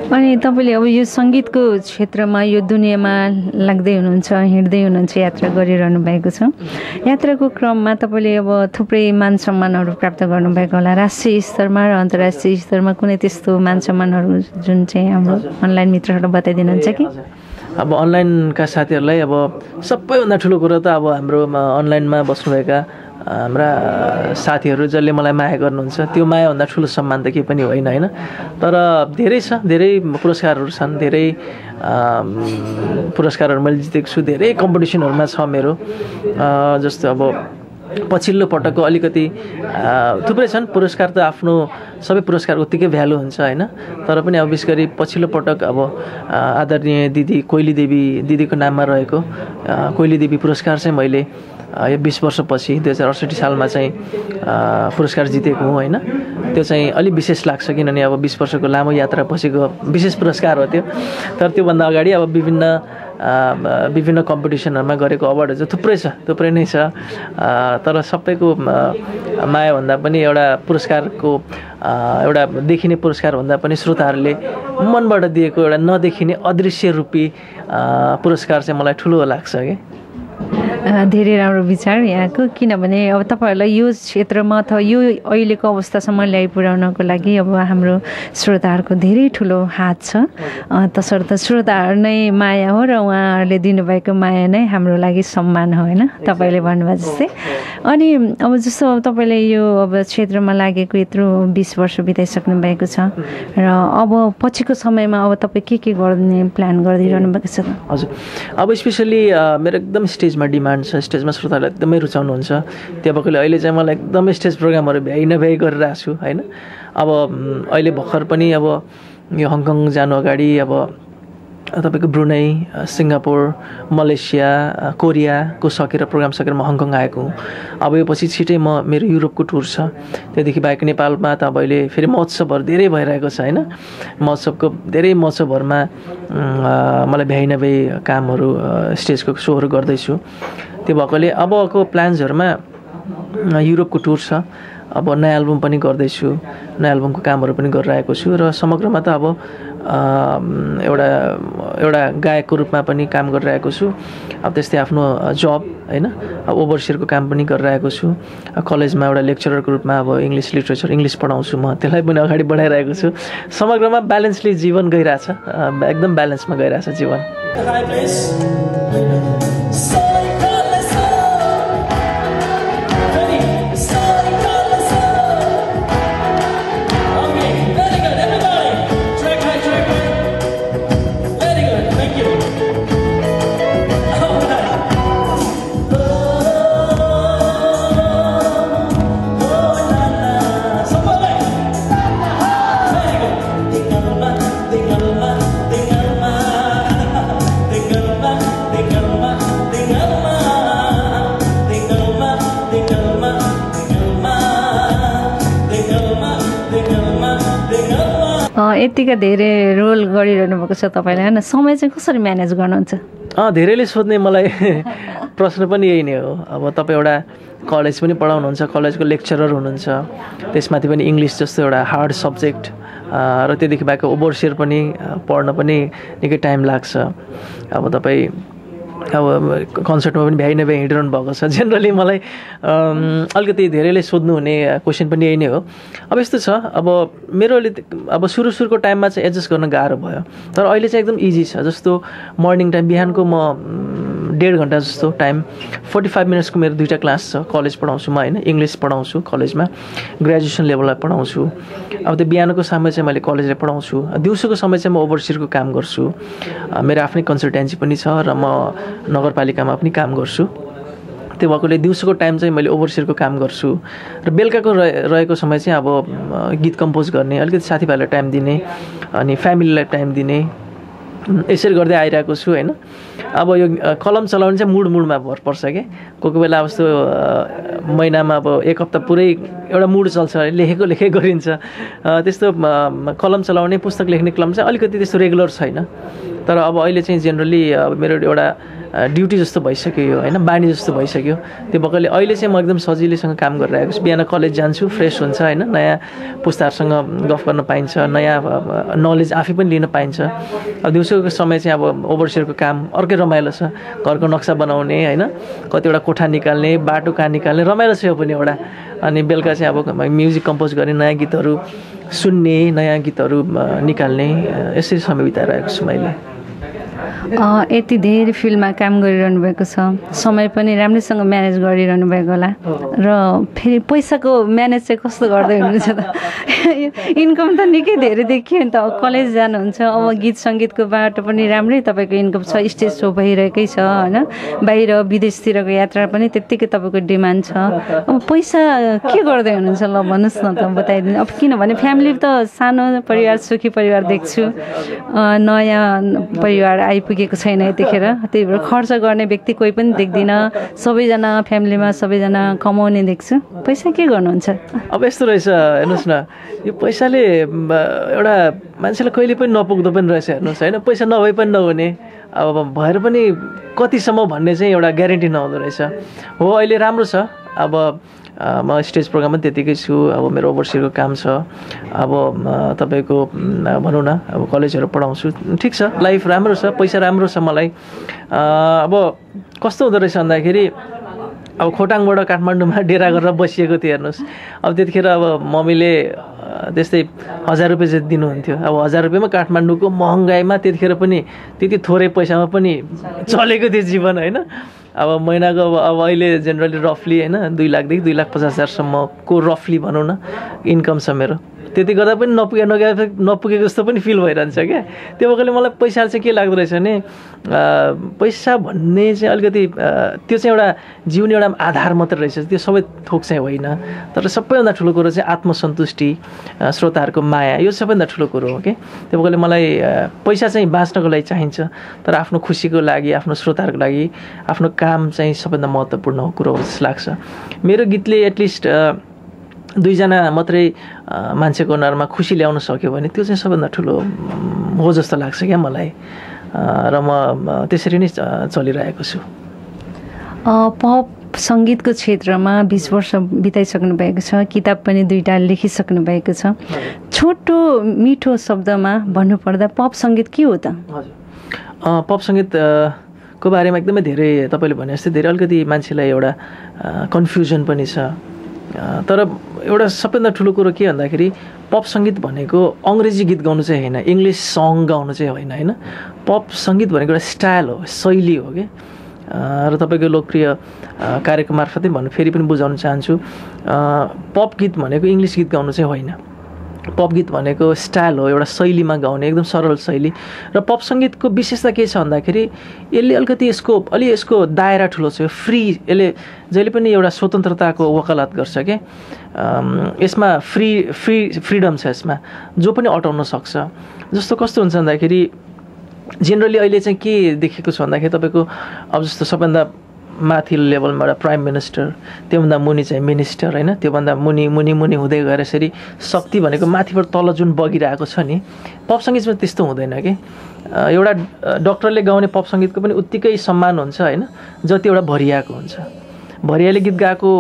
अनि तपाईँले अब यो सङ्गीतको क्षेत्रमा यो दुनियाँमा लाग्दै हुनुहुन्छ, हिँड्दै हुनुहुन्छ, यात्रा गरिरहनु भएको छ। यात्राको क्रममा तपाईँले अब थुप्रै मान सम्मानहरू प्राप्त गर्नुभएको होला राष्ट्रिय स्तरमा र अन्तर्राष्ट्रिय स्तरमा। कुनै त्यस्तो मान सम्मानहरू जुन चाहिँ हाम्रो अनलाइन मित्रहरूलाई बताइदिनुहुन्छ कि? अब अनलाइनका साथीहरूलाई अब सबैभन्दा ठुलो कुरो त अब हाम्रो अनलाइनमा बस्नुभएका हाम्रा साथीहरू जसले मलाई माया गर्नुहुन्छ, त्यो मायाभन्दा ठुलो सम्मान त केही पनि होइन होइन। तर धेरै छ, धेरै पुरस्कारहरू छन्, धेरै पुरस्कारहरू मैले जितेको छु, धेरै कम्पिटिसनहरूमा छ मेरो। जस्तो अब पछिल्लो पटकको अलिकति थुप्रै छन् पुरस्कार, त आफ्नो सबै पुरस्कार उत्तिकै भ्यालु हुन्छ होइन। तर पनि अब विशेष गरी पछिल्लो पटक अब आदरणीय दिदी कोइली देवी दिदीको नाममा रहेको कोइली देवी पुरस्कार चाहिँ मैले यो 20 वर्षपछि 2068 सालमा चाहिँ पुरस्कार जितेको हुँ होइन। त्यो चाहिँ अलिक विशेष लाग्छ, किनभने अब 20 वर्षको लामो यात्रा पछिको विशेष पुरस्कार हो त्यो। तर त्योभन्दा अगाडि अब विभिन्न कम्पिटिसनहरूमा गरेको अवार्डहरू चाहिँ थुप्रै नै छ। तर सबैको मायाभन्दा पनि एउटा पुरस्कारको एउटा देखिने पुरस्कारभन्दा पनि श्रोताहरूले मनबाट दिएको एउटा नदेखिने अदृश्य रूपी पुरस्कार चाहिँ मलाई ठुलो लाग्छ कि। धेरै राम्रो विचार यहाँको, किनभने अब तपाईँहरूलाई यो क्षेत्रमा अथवा यो अहिलेको अवस्थासम्म ल्याइपुर्याउनको लागि अब हाम्रो श्रोताहरूको धेरै ठुलो हात छ। तसर्थ श्रोताहरू नै माया हो र उहाँहरूले दिनुभएको माया नै हाम्रो लागि सम्मान हो होइन, तपाईँले भन्नुभयो जस्तै। अनि अब जस्तो तपाईँले यो अब क्षेत्रमा लागेको यत्रो 20 वर्ष बिताइसक्नु भएको छ र अब पछिको समयमा अब तपाईँ के गर्ने प्लान गरिरहनु भएको छ? हजुर, अब स्पेसली मेरो एकदम स्टेजमा डिमान्ड छ, स्टेजमा श्रोताहरूले एकदमै रुचाउनुहुन्छ। त्यो भएकोले अहिले चाहिँ मलाई एकदमै स्टेज प्रोग्रामहरू भ्याइ गरिरहेको छु होइन। अब अहिले भर्खर पनि अब यो हङकङ जानु अगाडि अब तपाईँको ब्रुनाई, सिङ्गापुर, मलेसिया, कोरियाको सकेर प्रोग्राम सकेर म हङकङ आएको हुँ। अब यो पछि छिटै मेरो युरोपको टुर छ। त्यहाँदेखि बाहेक नेपालमा त अब अहिले फेरि महोत्सवहरू धेरै भइरहेको छ होइन। धेरै महोत्सवहरूमा मलाई भ्याइ नभ्याइ कामहरू स्टेजको सोहरू गर्दैछु। त्यो भएकोले अबको प्लान्सहरूमा युरोपको टुर छ अब नयाँ एल्बम पनि गर्दैछु, नयाँ एल्बमको कामहरू पनि गरिरहेको छु र समग्रमा त अब एउटा गायकको रूपमा पनि काम गरिरहेको छु। अब त्यस्तै आफ्नो जब होइन, अब ओभरसियरको काम पनि गरिरहेको छु। कलेजमा एउटा लेक्चररको रूपमा अब इङ्ग्लिस लिटरेचर इङ्ग्लिस पढाउँछु म, त्यसलाई पनि अगाडि बढाइरहेको छु। समग्रमा ब्यालेन्सली जीवन गइरहेछ, एकदम ब्यालेन्समा गइरहेछ जीवन। यतिका धेरै रोल गरिरहनु भएको छ तपाईँले, होइन? समय चाहिँ कसरी म्यानेज गर्नुहुन्छ? धेरैले सोध्ने मलाई प्रश्न पनि यही नै हो। अब तपाईँ एउटा कलेज पनि पढाउनुहुन्छ, कलेजको लेक्चरर हुनुहुन्छ, त्यसमाथि पनि इङ्ग्लिस जस्तो एउटा हार्ड सब्जेक्ट र त्योदेखि बाहेक ओभरसियर पनि पढ्न पनि निकै टाइम लाग्छ। अब तपाईँ अब कन्सर्टमा पनि भ्याइ नभ्याइ हिँडिरहनु भएको छ। जेनरली मलाई अलिकति धेरैले सोध्नुहुने क्वेसन पनि यही नै हो। अब यस्तो छ, अब मेरो अब सुरुको टाइममा चाहिँ एडजस्ट गर्न गाह्रो भयो, तर अहिले चाहिँ एकदम इजी छ। जस्तो मर्निङ टाइम बिहानको म 1.5 घन्टा जस्तो टाइम, 45 मिनट्सको मेरो 2टा क्लास छ। कलेज पढाउँछु म होइन, इङ्ग्लिस पढाउँछु कलेजमा, ग्रेजुएसन लेभललाई पढाउँछु। अब त्यो बिहानको समय चाहिँ मैले कलेजलाई पढाउँछु, दिउँसोको समय चाहिँ म ओभरसियरको काम गर्छु। मेरो आफ्नै कन्सल्टेन्सी पनि छ र म नगरपालिकामा पनि काम गर्छु। त्यो भएकोले दिउँसोको टाइम चाहिँ मैले ओभरसियरको काम गर्छु र बेलुकाको रहेको समय चाहिँ अब गीत कम्पोज गर्ने, अलिकति साथीभाइलाई टाइम दिने, अनि फ्यामिलीलाई टाइम दिने, यसरी गर्दै आइरहेको छु होइन। अब यो कलम चलाउने चाहिँ मुडमा भर पर्छ कि कोही बेला अब जस्तो महिनामा अब 1 हप्ता पुरै एउटा मुड चल्छ, लेखेको गरिन्छ। त्यस्तो कलम चलाउने, पुस्तक लेख्ने कलम चाहिँ अलिकति त्यस्तो रेगुलर छैन। तर अब अहिले चाहिँ जेनरली मेरो एउटा ड्युटी जस्तो भइसक्यो यो होइन, बानी जस्तो भइसक्यो। त्यो भएकोले अहिले चाहिँ म एकदम सजिलैसँग काम गरिरहेको छु। बिहान कलेज जान्छु, फ्रेस हुन्छ होइन, नयाँ पुस्ताहरूसँग गफ गर्न पाइन्छ, नयाँ नलेज आफै पनि लिन पाइन्छ। अब दिउँसोको समय चाहिँ अब ओभरसियरको काम अर्कै रमाइलो छ, घरको नक्सा बनाउने होइन, कतिवटा कोठा निकाल्ने, बाटो कहाँ निकाल्ने, रमाइलो छ यो पनि एउटा। अनि बेलुका चाहिँ अब म्युजिक कम्पोज गर्ने, नयाँ गीतहरू सुन्ने, नयाँ गीतहरू निकाल्ने, यसरी समय बिताइरहेको छु मैले। यति धेरै फिल्डमा काम गरिरहनु भएको छ, समय पनि राम्रैसँग म्यानेज गरिरहनु भएको होला, र फेरि पैसाको म्यानेज चाहिँ कस्तो गर्दै हुनुहुन्छ त? इन्कम त निकै धेरै देखियो नि त। कलेज जानुहुन्छ, अब गीत सङ्गीतको बाटो पनि राम्रै तपाईँको इन्कम छ, स्टेज सो भइरहेकै छ होइन, बाहिर विदेशतिरको यात्रा पनि त्यत्तिकै तपाईँको डिमान्ड छ। अब पैसा के गर्दै हुनुहुन्छ ल भन्नुहोस् न त, बताइदिनु। अब किनभने फ्यामिली त सानो परिवार, सुखी परिवार देख्छु, नयाँ परिवार आइपुगेको छैन यतिखेर, त्यही भएर खर्च गर्ने व्यक्ति कोही पनि देख्दिनँ। सबैजना फ्यामिलीमा सबैजना कमाउने देख्छु। पैसा के गर्नुहुन्छ? अब यस्तो रहेछ हेर्नुहोस् न, यो पैसाले एउटा मान्छेलाई कहिले पनि नपुग्दो पनि रहेछ हेर्नुहोस् होइन। पैसा नभए पनि नहुने, अब भएर पनि कतिसम्म भन्ने चाहिँ एउटा ग्यारेन्टी नहुँदो रहेछ। हो अहिले राम्रो छ, अब म स्टेज प्रोग्राम पनि त्यतिकै छु, अब मेरो ओभरसियरको काम छ, अब तपाईँको भनौँ न अब कलेजहरू पढाउँछु, ठिक छ, लाइफ राम्रो छ, पैसा राम्रो छ मलाई। अब कस्तो हुँदो रहेछ भन्दाखेरि अब खोटाङबाट काठमाडौँमा डेरा गरेर बसिएको थियो हेर्नुहोस्। अब त्यतिखेर अब मम्मीले त्यस्तै 1000 रुपियाँ चाहिँ दिनुहुन्थ्यो। अब 1000 रुपियाँमा काठमाडौँको महँगाइमा त्यतिखेर पनि त्यति थोरै पैसामा पनि चलेको थियो जीवन होइन। अब महिनाको अब अहिले जेनरली रफली होइन 2 लाखदेखि 2,50,000सम्मको रफली भनौँ न इन्कम छ मेरो। त्यति गर्दा पनि नपुगेको जस्तो पनि फिल भइरहन्छ क्या। त्यो भएकोले मलाई पैसा चाहिँ के लाग्दो रहेछ भने पैसा भन्ने चाहिँ अलिकति त्यो चाहिँ एउटा जीवन एउटा आधार मात्रै रहेछ, त्यो सबै थोक चाहिँ होइन। तर सबैभन्दा ठुलो कुरो चाहिँ आत्मसन्तुष्टि, श्रोताहरूको माया, यो सबैभन्दा ठुलो कुरो हो कि। त्यो भएकोले मलाई पैसा चाहिँ बाँच्नको लागि चाहिन्छ, तर आफ्नो खुसीको लागि, आफ्नो श्रोताहरूको लागि आफ्नो काम चाहिँ सबैभन्दा महत्त्वपूर्ण कुरो हो जस्तो लाग्छ। मेरो गीतले एटलिस्ट 2 जना मात्रै मान्छेको अनुहारमा खुसी ल्याउन सक्यो भने त्यो चाहिँ सबभन्दा ठुलो हो जस्तो लाग्छ क्या मलाई, र म त्यसरी नै चलिरहेको छु। पप सङ्गीतको क्षेत्रमा 20 वर्ष बिताइसक्नु भएको छ, किताब पनि 2टा लेखिसक्नु भएको छ। छोटो मिठो शब्दमा भन्नुपर्दा पप सङ्गीत के हो त? हजुर, पप सङ्गीत को बारेमा एकदमै धेरै तपाईँले भने जस्तै धेरै अलिकति मान्छेलाई एउटा कन्फ्युजन पनि छ। तर एउटा सबैभन्दा ठुलो कुरो के भन्दाखेरि पप सङ्गीत भनेको अङ्ग्रेजी गीत गाउनु चाहिँ होइन, इङ्ग्लिस सङ गाउनु चाहिँ होइन होइन। पप सङ्गीत भनेको एउटा स्टाइल हो, शैली हो कि। र तपाईँको लोकप्रिय कार्यक्रम मार्फतै भन्नु फेरि पनि बुझाउन चाहन्छु, पप गीत भनेको इङ्ग्लिस गीत गाउनु चाहिँ होइन। पप गीत भनेको स्टाइल हो, एउटा शैलीमा गाउने एकदम सरल शैली। र पप सङ्गीतको विशेषता के छ भन्दाखेरि यसले अलिकति यसको दायरा ठुलो छ, फ्री, यसले जहिले पनि एउटा स्वतन्त्रताको वकालत गर्छ के। यसमा फ्रिडम छ, यसमा जो पनि अटाउन सक्छ। जस्तो कस्तो हुन्छ भन्दाखेरि जेनरली अहिले चाहिँ के देखेको छ भन्दाखेरि तपाईँको अब जस्तो सबभन्दा माथि लेभलमा एउटा प्राइम मिनिस्टर, त्योभन्दा मुनि चाहिँ मिनिस्टर होइन, त्योभन्दा मुनि हुँदै गएर यसरी शक्ति भनेको माथिबाट तल जुन बगिरहेको छ नि, पप सङ्गीतमा त्यस्तो हुँदैन कि। एउटा डक्टरले गाउने पप सङ्गीतको पनि उत्तिकै सम्मान हुन्छ होइन, जति एउटा भरियाको हुन्छ। भरियाले गीत गाएको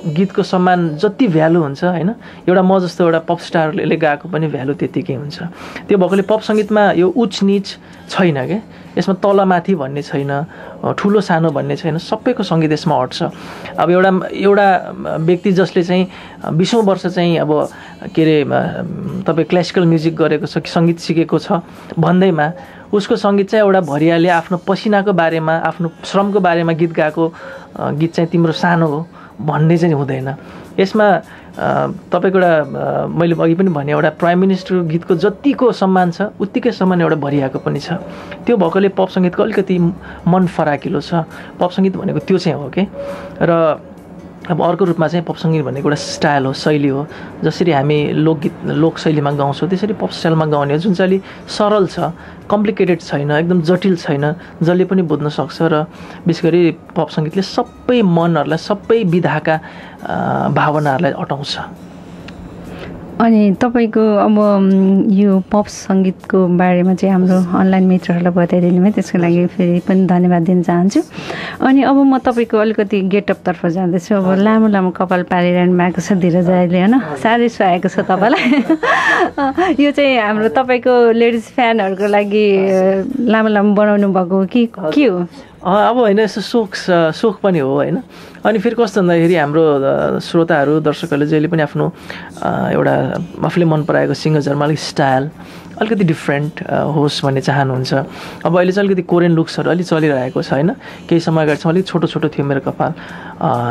गीतको सम्मान जति भ्यालु हुन्छ होइन, एउटा म जस्तो एउटा पप स्टारले गाएको पनि भ्यालु त्यतिकै हुन्छ। त्यो भएकोले पप सङ्गीतमा यो उच निच छैन क्या, यसमा तल माथि भन्ने छैन, ठुलो सानो भन्ने छैन, सबैको सङ्गीत यसमा अट्छ। अब एउटा व्यक्ति जसले चाहिँ 20औं वर्ष चाहिँ अब के अरे तपाईँ क्लासिकल म्युजिक गरेको छ कि सङ्गीत सिकेको छ भन्दैमा उसको सङ्गीत चाहिँ एउटा भरियाले आफ्नो पसिनाको बारेमा, आफ्नो श्रमको बारेमा गीत गाएको गीत चाहिँ तिम्रो सानो हो भन्ने चाहिँ हुँदैन। यसमा तपाईँको एउटा मैले अघि पनि भने एउटा प्राइम मिनिस्टर गीतको जतिको सम्मान छ उत्तिकै सम्मान एउटा भरियाको पनि छ। त्यो भएकोले पप सङ्गीतको अलिकति मन फराकिलो छ। पप सङ्गीत भनेको त्यो चाहिँ हो कि। र अब अर्को रूपमा चाहिँ पप सङ्गीत भनेको एउटा स्टाइल हो, शैली हो। जसरी हामी लोक शैलीमा गाउँछौँ त्यसरी पप स्टाइलमा गाउने हो, जुन चाहिँ अलिक सरल छ, कम्प्लिकेटेड छैन, एकदम जटिल छैन, जसले पनि बुझ्न सक्छ। र विशेष गरी पप सङ्गीतले सबै मनहरूलाई, सबै विधाका भावनाहरूलाई अटाउँछ। अनि तपाईँको अब यो पप सङ्गीतको बारेमा चाहिँ हाम्रो अनलाइन मित्रहरूलाई बताइदिनु भयो, त्यसको लागि फेरि पनि धन्यवाद दिन चाहन्छु। अनि अब म तपाईँको अलिकति गेटअपतर्फ जाँदैछु। अब लामो लामो कपाल पारिरहनु भएको छ धीरज अहिले होइन, साह्रै सुहाएको छ तपाईँलाई। यो चाहिँ हाम्रो तपाईँको लेडिज फ्यानहरूको लागि लामो लामो बनाउनु भएको कि के हो? अब होइन, यस्तो सोख पनि हो होइन। अनि फेरि कस्तो भन्दाखेरि हाम्रो श्रोताहरू, दर्शकहरूले जहिले पनि आफ्नो एउटा आफूले मन पराएको सिङ्गर्सहरूमा अलिक स्टाइल अलिकति डिफ्रेन्ट होस् भन्ने चाहनुहुन्छ। अब अहिले चाहिँ अलिकति कोरियन लुक्सहरू अलिक चलिरहेको छ होइन। केही समय अगाडिसम्म अलिक छोटो छोटो थियो मेरो कपाल,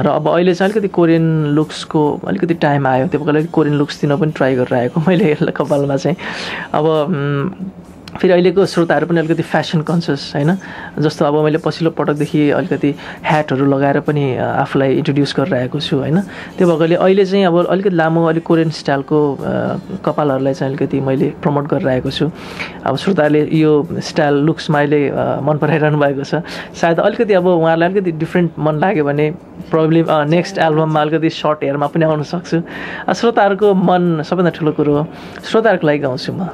र अब अहिले चाहिँ अलिकति कोरियन लुक्सको अलिकति टाइम आयो, त्यो अलिकति कोरियन लुक्स दिन पनि ट्राई गरिरहेको मैले कपालमा चाहिँ। अब फेरि अहिलेको श्रोताहरू पनि अलिकति फ्यासन कन्सियस होइन। जस्तो अब मैले पछिल्लो पटकदेखि अलिकति ह्याटहरू लगाएर पनि आफूलाई इन्ट्रोड्युस गरिरहेको छु होइन। त्यो भएकोले अहिले चाहिँ अब अलिकति लामो अलिक कोरियन स्टाइलको कपालहरूलाई चाहिँ अलिकति मैले प्रमोट गरिरहेको छु। अब श्रोताहरूले यो स्टाइल लुक्समा अहिले मन पराइरहनु भएको छ। सायद अलिकति अब उहाँहरूलाई अलिकति डिफ्रेन्ट मन लाग्यो भने प्रब्लम नेक्स्ट एल्बममा अलिकति सर्ट हेयरमा पनि आउन सक्छु। श्रोताहरूको मन सबैभन्दा ठुलो कुरो हो, श्रोताहरूको लागि गाउँछु म।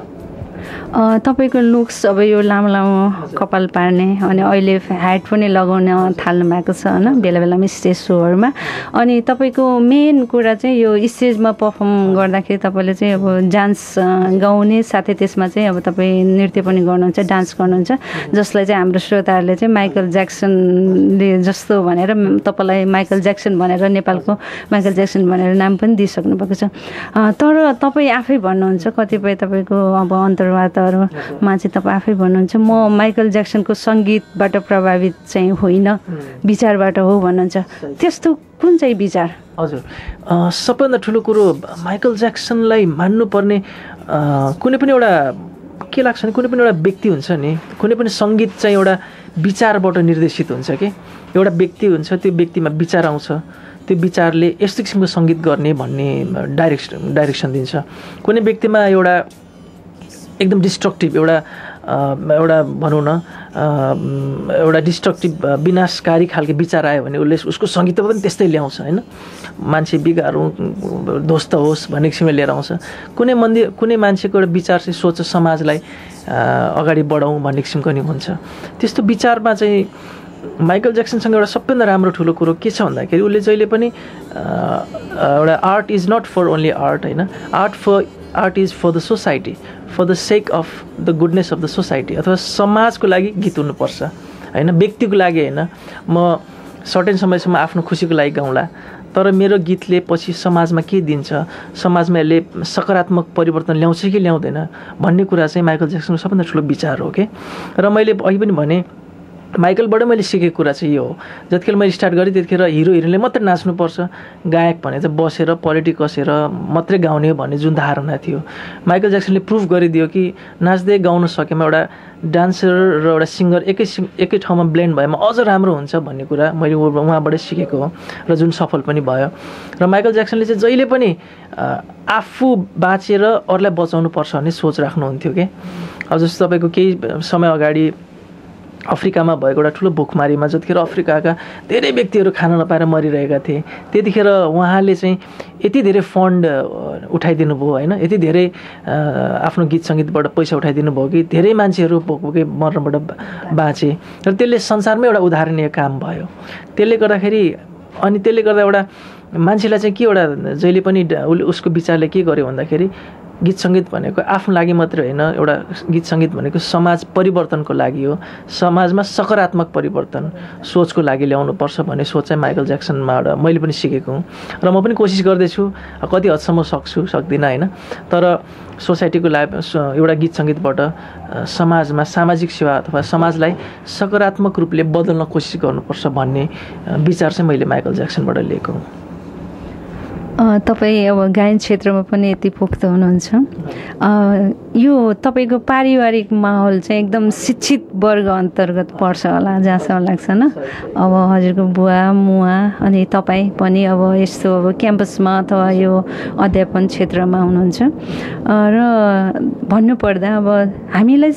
तपाईँको लुक्स अब यो लामो लामो कपाल पार्ने अनि अहिले ह्याट पनि लगाउन थाल्नु भएको छ होइन बेला बेलामा स्टेज सोहरूमा। अनि तपाईँको मेन कुरा चाहिँ यो स्टेजमा पर्फर्म गर्दाखेरि तपाईँले चाहिँ अब डान्स गाउने साथै त्यसमा चाहिँ अब तपाईँ नृत्य पनि गर्नुहुन्छ, डान्स गर्नुहुन्छ, जसलाई चाहिँ हाम्रो श्रोताहरूले चाहिँ माइकल ज्याक्सनले जस्तो भनेर तपाईँलाई माइकल ज्याक्सन भनेर नेपालको माइकल ज्याक्सन भनेर नाम पनि दिइसक्नु भएको छ। तर तपाईँ आफै भन्नुहुन्छ कतिपय तपाईँको अब अन्तर्वार्ताहरूमा चाहिँ तपाईँ आफै भन्नुहुन्छ म माइकल ज्याक्सनको सङ्गीतबाट प्रभावित चाहिँ होइन, विचारबाट हो भन्नुहुन्छ। त्यस्तो कुन चाहिँ विचार? हजुर, सबैभन्दा ठुलो कुरो माइकल ज्याक्सनलाई मान्नुपर्ने कुनै पनि एउटा के लाग्छ भने कुनै पनि एउटा व्यक्ति हुन्छ नि, कुनै पनि सङ्गीत चाहिँ एउटा विचारबाट निर्देशित हुन्छ कि। एउटा व्यक्ति हुन्छ, त्यो व्यक्तिमा विचार आउँछ, त्यो विचारले यस्तो किसिमको सङ्गीत गर्ने भन्ने डाइरेक्सन दिन्छ। कुनै व्यक्तिमा एउटा एकदम डिस्ट्रक्टिभ एउटा भनौँ न एउटा डिस्ट्रक्टिभ विनाशकारी खालको विचार आयो भने उसले उसको सङ्गीतमा पनि त्यस्तै ल्याउँछ होइन। मान्छे बिगारौँ, ध्वस्त होस् भन्ने किसिमले लिएर आउँछ। कुनै मान्छेको एउटा विचार चाहिँ सोच समाजलाई अगाडि बढाउँ भन्ने किसिमको नि हुन्छ। त्यस्तो विचारमा चाहिँ माइकल ज्याक्सनसँग एउटा सबैभन्दा राम्रो ठुलो कुरो के छ भन्दाखेरि उसले जहिले पनि एउटा art is not for only art होइन, art is for the society, for the sake of the goodness of the society, अथवा समाजको लागि गीत हुनुपर्छ होइन, व्यक्तिको लागि होइन। म सर्टेन समयसम्म आफ्नो खुसीको लागि गाउँला, तर मेरो गीतले पछि समाजमा के दिन्छ, समाजमा यसले सकारात्मक परिवर्तन ल्याउँछ कि ल्याउँदैन भन्ने कुरा चाहिँ माइकल ज्याक्सनको सबभन्दा ठुलो विचार हो कि। र मैले अघि पनि भने माइकलबाट मैले सिकेको कुरा चाहिँ यो हो, जतिखेर मैले स्टार्ट गरेँ त्यतिखेर हिरो हिरोइनले मात्रै नाच्नुपर्छ, गायक भने चाहिँ बसेर पोलिटिक कसेर मात्रै गाउने हो भन्ने जुन धारणा थियो, माइकल ज्याक्सनले प्रुभ गरिदियो कि नाच्दै गाउन सकेमा एउटा डान्सर र एउटा सिङ्गर एकै ठाउँमा ब्लेन्ड भएमा अझ राम्रो हुन्छ भन्ने कुरा मैले उहाँबाट सिकेको हो र जुन सफल पनि भयो। र माइकल ज्याक्सनले चाहिँ जहिले पनि आफू बाँचेर अरूलाई बचाउनुपर्छ भन्ने सोच राख्नुहुन्थ्यो कि। अब जस्तो तपाईँको केही समय अगाडि अफ्रिकामा भएको एउटा ठुलो भुखमारीमा जतिखेर अफ्रिकाका धेरै व्यक्तिहरू खान नपाएर मरिरहेका थिए, त्यतिखेर उहाँले चाहिँ यति धेरै फन्ड उठाइदिनु भयो होइन, यति धेरै आफ्नो गीत सङ्गीतबाट पैसा उठाइदिनु भयो कि धेरै मान्छेहरू भोकभोकै मर्नबाट बाँचे र त्यसले संसारमै एउटा उदाहरणीय काम भयो। त्यसले गर्दाखेरि एउटा मान्छेलाई चाहिँ के एउटा जहिले पनि उसको विचारले के गर्यो भन्दाखेरि गीत सङ्गीत भनेको आफ्नो लागि मात्रै होइन, एउटा गीत सङ्गीत भनेको समाज परिवर्तनको लागि हो, समाजमा सकारात्मक परिवर्तन सोचको लागि ल्याउनुपर्छ भन्ने सोच चाहिँ माइकल ज्याक्सनबाट मैले पनि सिकेको हुँ र म पनि कोसिस गर्दैछु, कति हदसम्म सक्दिनँ होइन, तर सोसाइटीको लागि एउटा गीत सङ्गीतबाट समाजमा सामाजिक सेवा अथवा समाजलाई सकारात्मक रूपले बदल्न कोसिस गर्नुपर्छ भन्ने विचार चाहिँ मैले माइकल ज्याक्सनबाट लिएको हुँ। तपाईँ अब गायन क्षेत्रमा पनि यति पोख्त हुनुहुन्छ, यो तपाईँको पारिवारिक माहौल चाहिँ एकदम शिक्षित वर्ग अन्तर्गत पर्छ होला जहाँसम्म लाग्छ न। अब हजुरको बुवा मुवा अनि तपाईँ पनि अब यस्तो अब क्याम्पसमा अथवा यो अध्यापन क्षेत्रमा हुनुहुन्छ र भन्नुपर्दा अब हामीलाई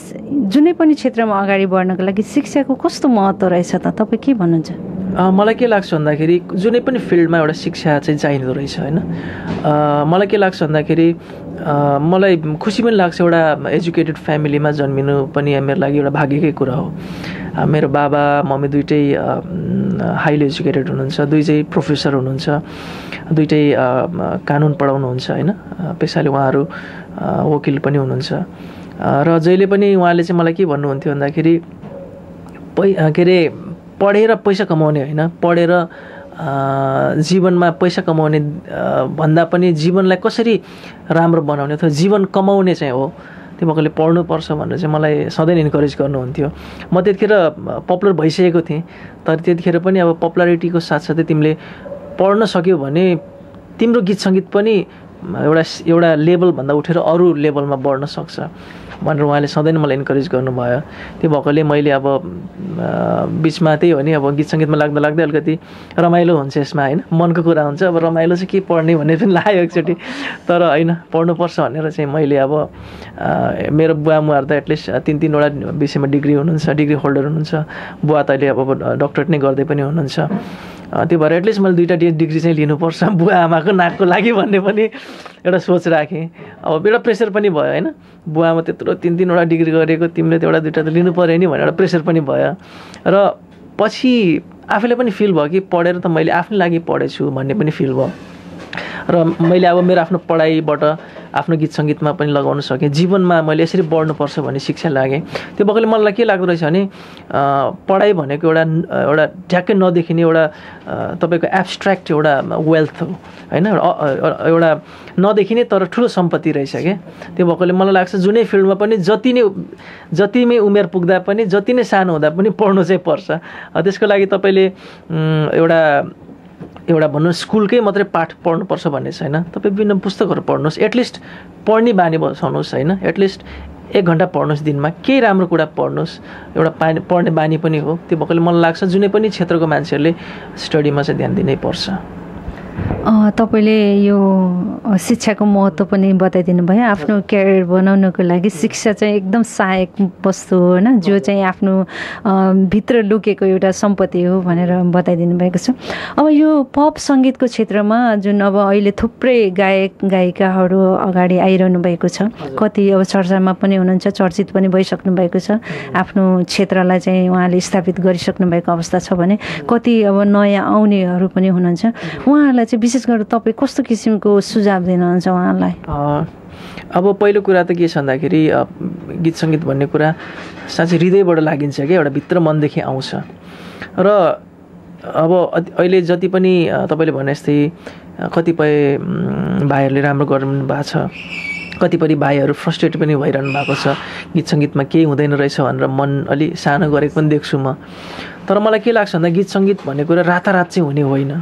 जुनै पनि क्षेत्रमा अगाडि बढ्नको लागि शिक्षाको कस्तो महत्त्व रहेछ त, तपाईँ के भन्नुहुन्छ? मलाई के लाग्छ भन्दाखेरि जुनै पनि फिल्डमा एउटा शिक्षा चाहिँ चाहिँदो रहेछ होइन। मलाई के लाग्छ भन्दाखेरि मलाई खुसी पनि लाग्छ एउटा एजुकेटेड फ्यामिलीमा जन्मिनु पनि मेरो लागि एउटा भाग्यकै कुरा हो। मेरो बाबा मम्मी दुइटै हाइली एजुकेटेड हुनुहुन्छ, दुई चाहिँ प्रोफेसर हुनुहुन्छ, दुइटै कानुन पढाउनुहुन्छ होइन, पेसाले उहाँहरू वकिल पनि हुनुहुन्छ। र जहिले पनि उहाँले चाहिँ मलाई के भन्नुहुन्थ्यो भन्दाखेरि के अरे पढेर पैसा कमाउने होइन, पढेर जीवनमा पैसा कमाउने भन्दा पनि जीवनलाई कसरी राम्रो बनाउने अथवा जीवन कमाउने चाहिँ हो, त्यो भएकोले पढ्नुपर्छ भनेर चाहिँ मलाई सधैँ इन्करेज गर्नुहुन्थ्यो। म त्यतिखेर पपुलर भइसकेको थिएँ, तर त्यतिखेर पनि अब पपुलारिटीको साथसाथै तिमीले पढ्न सक्यौ भने तिम्रो गीत सङ्गीत पनि एउटा लेभलभन्दा उठेर अरू लेभलमा बढ्न सक्छ भनेर उहाँले सधैँ नै मलाई इन्करेज गर्नुभयो। त्यो भएकोले मैले अब बिचमा त्यही हो नि, अब गीत सङ्गीतमा लाग्दै अलिकति रमाइलो हुन्छ यसमा होइन, मनको कुरा हुन्छ, अब रमाइलो चाहिँ के पढ्ने भन्ने पनि लाग्यो एकचोटि, तर होइन पढ्नुपर्छ भनेर चाहिँ मैले अब मेरो बुवा मुवाहरू त एटलिस्ट 3-3वटा विषयमा डिग्री हुनुहुन्छ, डिग्री होल्डर हुनुहुन्छ, बुवा त अहिले अब डक्टरेट नै गर्दै पनि हुनुहुन्छ, त्यो भएर एटलिस्ट मैले 2टा डिग्री चाहिँ लिनुपर्छ बुवा आमाको नाकको लागि भन्ने पनि एउटा सोच राखेँ। अब एउटा प्रेसर पनि भयो होइन, बुवामा त्यत्रो 3-3वटा डिग्री गरेको तिमीले त 2टा त लिनु पऱ्यो नि भनेर एउटा प्रेसर पनि भयो। र पछि आफूले पनि फिल भयो कि पढेर त मैले आफ्नै लागि पढेछु भन्ने पनि फिल भयो र मैले अब मेरो आफ्नो पढाइबाट आफ्नो गीत सङ्गीतमा पनि लगाउन सकेँ, जीवनमा मैले यसरी बढ्नुपर्छ भन्ने शिक्षा लागेँ। त्यो भएकोले मलाई के लाग्दो रहेछ भने पढाइ भनेको एउटा ठ्याक्कै नदेखिने एउटा तपाईँको एब्स्ट्र्याक्ट एउटा वेल्थ हो होइन, एउटा नदेखिने तर ठुलो सम्पत्ति रहेछ क्या। त्यो भएकोले मलाई लाग्छ जुनै फिल्डमा पनि जतिमै उमेर पुग्दा पनि जति नै सानो हुँदा पनि पढ्नु चाहिँ पर्छ। त्यसको लागि तपाईँले एउटा भन्नु स्कुलकै मात्रै पाठ पढ्नुपर्छ भन्ने छैन, तपाईँ विभिन्न पुस्तकहरू पढ्नुहोस्, एटलिस्ट पढ्ने बानी बसाउनुहोस् होइन, एटलिस्ट 1 घन्टा पढ्नुहोस् दिनमा, केही राम्रो कुरा पढ्नुहोस्, एउटा पढ्ने बानी पनि हो। त्यो भएकोले मलाई लाग्छ जुनै पनि क्षेत्रको मान्छेहरूले स्टडीमा चाहिँ ध्यान दिनै पर्छ। तपाईँले यो शिक्षाको महत्त्व पनि बताइदिनु भयो। आफ्नो क्यारियर बनाउनको लागि शिक्षा चाहिँ एकदम सहायक वस्तु हो होइन, जो चाहिँ आफ्नो भित्र लुकेको एउटा सम्पत्ति हो भनेर बताइदिनु भएको छ। अब यो पप सङ्गीतको क्षेत्रमा जुन अब अहिले थुप्रै गायक गायिकाहरू अगाडि आइरहनु भएको छ, कति अब चर्चामा पनि हुनुहुन्छ, चर्चित पनि भइसक्नु भएको छ, आफ्नो क्षेत्रलाई चाहिँ उहाँले स्थापित गरिसक्नु भएको अवस्था छ भने कति अब नयाँ आउनेहरू पनि हुनुहुन्छ। उहाँहरूलाई चाहिँ विशेष गरेर तपाईँ कस्तो किसिमको सुझाव दिनुहुन्छ उहाँलाई? अब पहिलो कुरा त के छ भन्दाखेरि गीत सङ्गीत भन्ने कुरा साँच्चै हृदयबाट लागिन्छ क्या, एउटा भित्र मनदेखि आउँछ। र अब अहिले जति पनि तपाईँले भने जस्तै कतिपय भाइहरूले राम्रो गर्नु भएको छ, कतिपय भाइहरू फ्रस्ट्रेट पनि भइरहनु भएको छ, गीत सङ्गीतमा केही हुँदैन रहेछ भनेर मन अलि सानो गरेको पनि देख्छु म। तर मलाई के लाग्छ भन्दा गीत सङ्गीत भन्ने कुरा रातारात चाहिँ हुने होइन।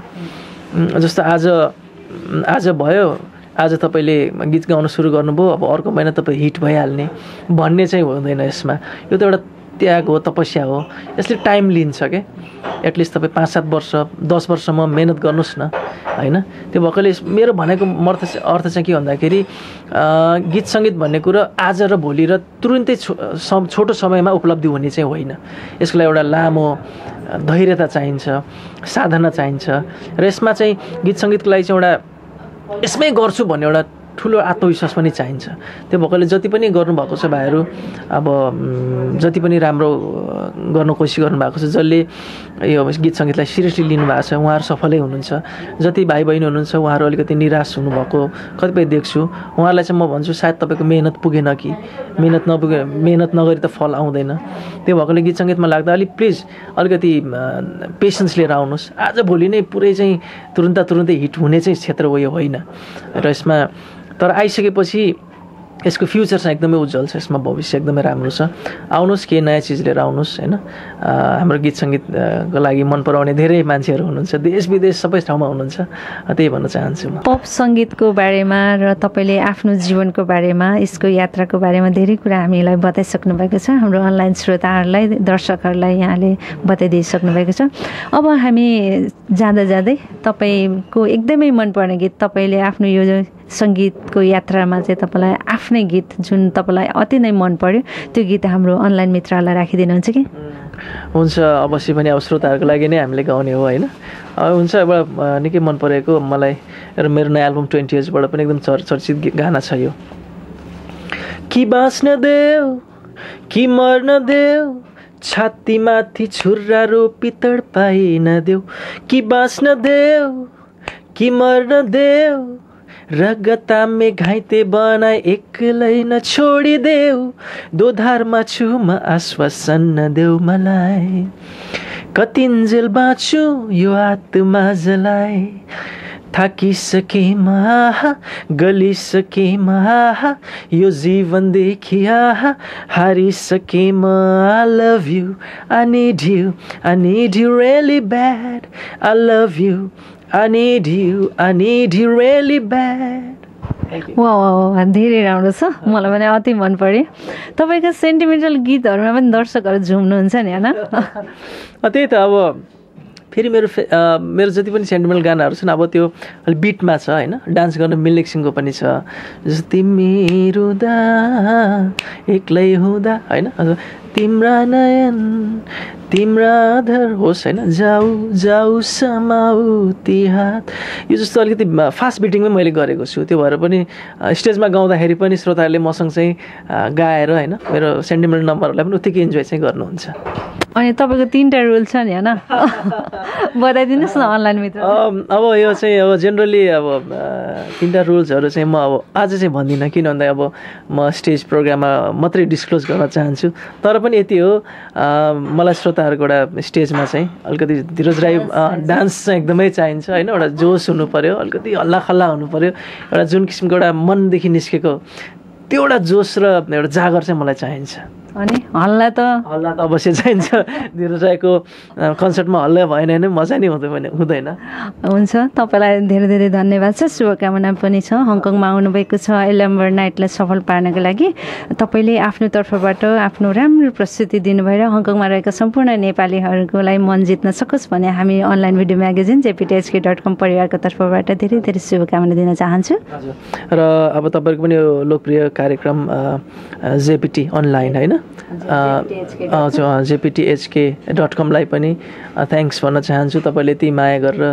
जस्तो आज भयो, आज तपाईँले गीत गाउन सुरु गर्नुभयो, अब अर्को महिना तपाईँ हिट भइहाल्ने भन्ने चाहिँ हुँदैन यसमा। यो त एउटा त्याग हो, तपस्या हो, यसले टाइम लिन्छ क्या। एटलिस्ट तपाईँ 5-7 वर्ष 10 वर्षसम्म मेहनत गर्नुहोस् न होइन। त्यो भएकोले मेरो भनेको अर्थ चाहिँ के भन्दाखेरि गीत सङ्गीत भन्ने कुरा आज र भोलि र तुरुन्तै छोटो समयमा उपलब्धि हुने चाहिँ होइन। यसको लागि एउटा लामो धैर्यता चाहिन्छ, साधना चाहिन्छ। र यसमा चाहिँ गीत सङ्गीतको लागि चाहिँ एउटा यसमै गर्छु भन्ने एउटा ठुलो आत्मविश्वास पनि चाहिन्छ। त्यो भएकोले जति पनि गर्नुभएको छ भाइहरू, अब जति पनि राम्रो गर्न कोसिस गर्नुभएको छ, जसले यो गीत सङ्गीतलाई सिरियसली लिनुभएको छ उहाँहरू सफलै हुनुहुन्छ। जति भाइ बहिनी हुनुहुन्छ उहाँहरू अलिकति निराश हुनुभएको कतिपय देख्छु। उहाँहरूलाई चाहिँ म भन्छु सायद तपाईँको मेहनत पुगेन कि मेहनत नगरी त फल आउँदैन। त्यो भएकोले गीत सङ्गीतमा लाग्दा प्लिज अलिकति पेसेन्स लिएर आउनुहोस्। आज भोलि नै पुरै चाहिँ तुरुन्तै हिट हुने चाहिँ क्षेत्र हो यो होइन। र यसमा तर आइसकेपछि यसको फ्युचर चाहिँ एकदमै उज्जवल छ, यसमा भविष्य एकदमै राम्रो छ। आउनुहोस्, केही नयाँ चिज लिएर आउनुहोस् होइन। हाम्रो गीत सङ्गीतको लागि मन पराउने धेरै मान्छेहरू हुनुहुन्छ, देश विदेश सबै ठाउँमा हुनुहुन्छ। त्यही भन्न चाहन्छु म। पप सङ्गीतको बारेमा र तपाईँले आफ्नो जीवनको बारेमा, यसको यात्राको बारेमा धेरै कुरा हामीलाई बताइसक्नु भएको छ। हाम्रो अनलाइन श्रोताहरूलाई, दर्शकहरूलाई यहाँले बताइदिइसक्नु भएको छ। अब हामी जाँदा जाँदै तपाईँको एकदमै मनपर्ने गीत, तपाईँले आफ्नो यो सङ्गीतको यात्रामा चाहिँ तपाईँलाई आफ्नै गीत जुन तपाईँलाई अति नै मन पर्यो त्यो गीत हाम्रो अनलाइन मित्रहरूलाई राखिदिनुहुन्छ कि? हुन्छ, अवश्य पनि अब श्रोताहरूको लागि नै हामीले गाउने हो होइन। हुन्छ, एउटा निकै मन परेको मलाई र मेरो नयाँ एल्बम 20 Yearsबाट पनि एकदम चर्चित गाना छ यो। कि बाँच्न देऊ कि मर्न देऊ, छातीमाथि छुर्रा रोपी तडपाइन देऊ। कि बाँच्न देऊ कि मर्न देऊ, रगता में घाइते बनाए एक्लै न छोडिदेऊ। दोधारमा छु म आश्वासन नदेऊ मलाई, कतिन्जेल बाँच्छु यो आत्मा जलाए। थाकिसकेमा गलिसकेमा यो जीवन देखिया हारिसकेमा। I love you, I need you really bad. I love you, I need you really bad. वाह, धेरै राम्रो छ, मलाई पनि अति मन पर्यो। तपाईँको सेन्टिमेन्टल गीतहरूमा पनि दर्शकहरू झुम्नुहुन्छ नि होइन? त्यही त, अब फेरि मेरो जति पनि सेन्टिमेन्टल गानाहरू छन् अब त्यो अलि बिटमा छ होइन, डान्स गर्न मिल्ने किसिमको पनि छ। जस्तो तिमी रुँदा एक्लै हुँदा होइन, तिम्रा नयन तिम्रा आधार होस् होइन, जाऊ जाऊ समाऊ ती हात। यो जस्तो अलिकति फास्ट बिटिङमै मैले गरेको छु। त्यो भएर पनि स्टेजमा गाउँदाखेरि पनि श्रोताहरूले मसँग चाहिँ गाएर होइन मेरो सेन्टिमेन्टल नम्बरहरूलाई पनि उत्तिकै इन्जोय चाहिँ गर्नुहुन्छ। अनि तपाईँको 3टा रुल छ नि होइन, बताइदिनुहोस् न अनलाइन मित्र। अब यो चाहिँ अब जेनरली अब 3टा रुल्सहरू चाहिँ म अब आज चाहिँ भन्दिनँ, किन भन्दा अब म स्टेज प्रोग्राममा मात्रै डिस्क्लोज गर्न चाहन्छु। तर पनि यति हो, मलाई श्रोताहरूको एउटा स्टेजमा चाहिँ अलिकति धीरजराई डान्स चाहिँ एकदमै चाहिन्छ होइन। एउटा जोस हुनु पऱ्यो, अलिकति हल्ला खल्ला हुनु पऱ्यो, एउटा जुन किसिमको एउटा मनदेखि निस्केको त्यो एउटा जोस र एउटा जागर चाहिँ मलाई चाहिन्छ। अनि हल्ला त अवश्य चाहिन्छ धीरज राईको कन्सर्टमा हल्ला भएन भने मजा नै हुँदैन। हुन्छ, तपाईँलाई धेरै धेरै धन्यवाद छ, शुभकामना पनि छ। हङकङमा आउनुभएको छ एलम्बर नाइटलाई सफल पार्नको लागि। तपाईँले आफ्नो तर्फबाट आफ्नो राम्रो प्रस्तुति दिनुभएर हङकङमा रहेका सम्पूर्ण नेपालीहरूको लागि मन जित्न सकोस् भने हामी अनलाइन भिडियो म्यागजिन jpthk.com परिवारको तर्फबाट धेरै धेरै शुभकामना दिन चाहन्छु। र अब तपाईँको पनि यो लोकप्रिय कार्यक्रम जेपिटी अनलाइन होइन jpthk.com लाई पनि थ्याङ्क्स भन्न चाहन्छु। तपाईँले यति माया गरेर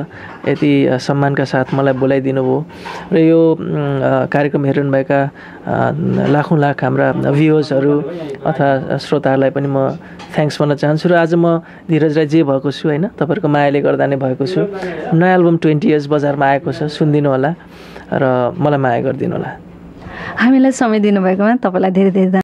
यति सम्मानका साथ मलाई बोलाइदिनु भयो र यो कार्यक्रम हेरिरहनुभएका लाखौँ लाख हाम्रा भ्युवर्सहरू अथवा श्रोताहरूलाई पनि म थ्याङ्क्स भन्न चाहन्छु। र आज म धीरज राई जे भएको छु होइन तपाईँहरूको मायाले गर्दा नै भएको छु। नयाँ एल्बम 20 years बजारमा आएको छ, सुनिदिनु होला र मलाई माया गरिदिनु होला। हामीलाई समय दिनुभएकोमा तपाईँलाई धेरै धेरै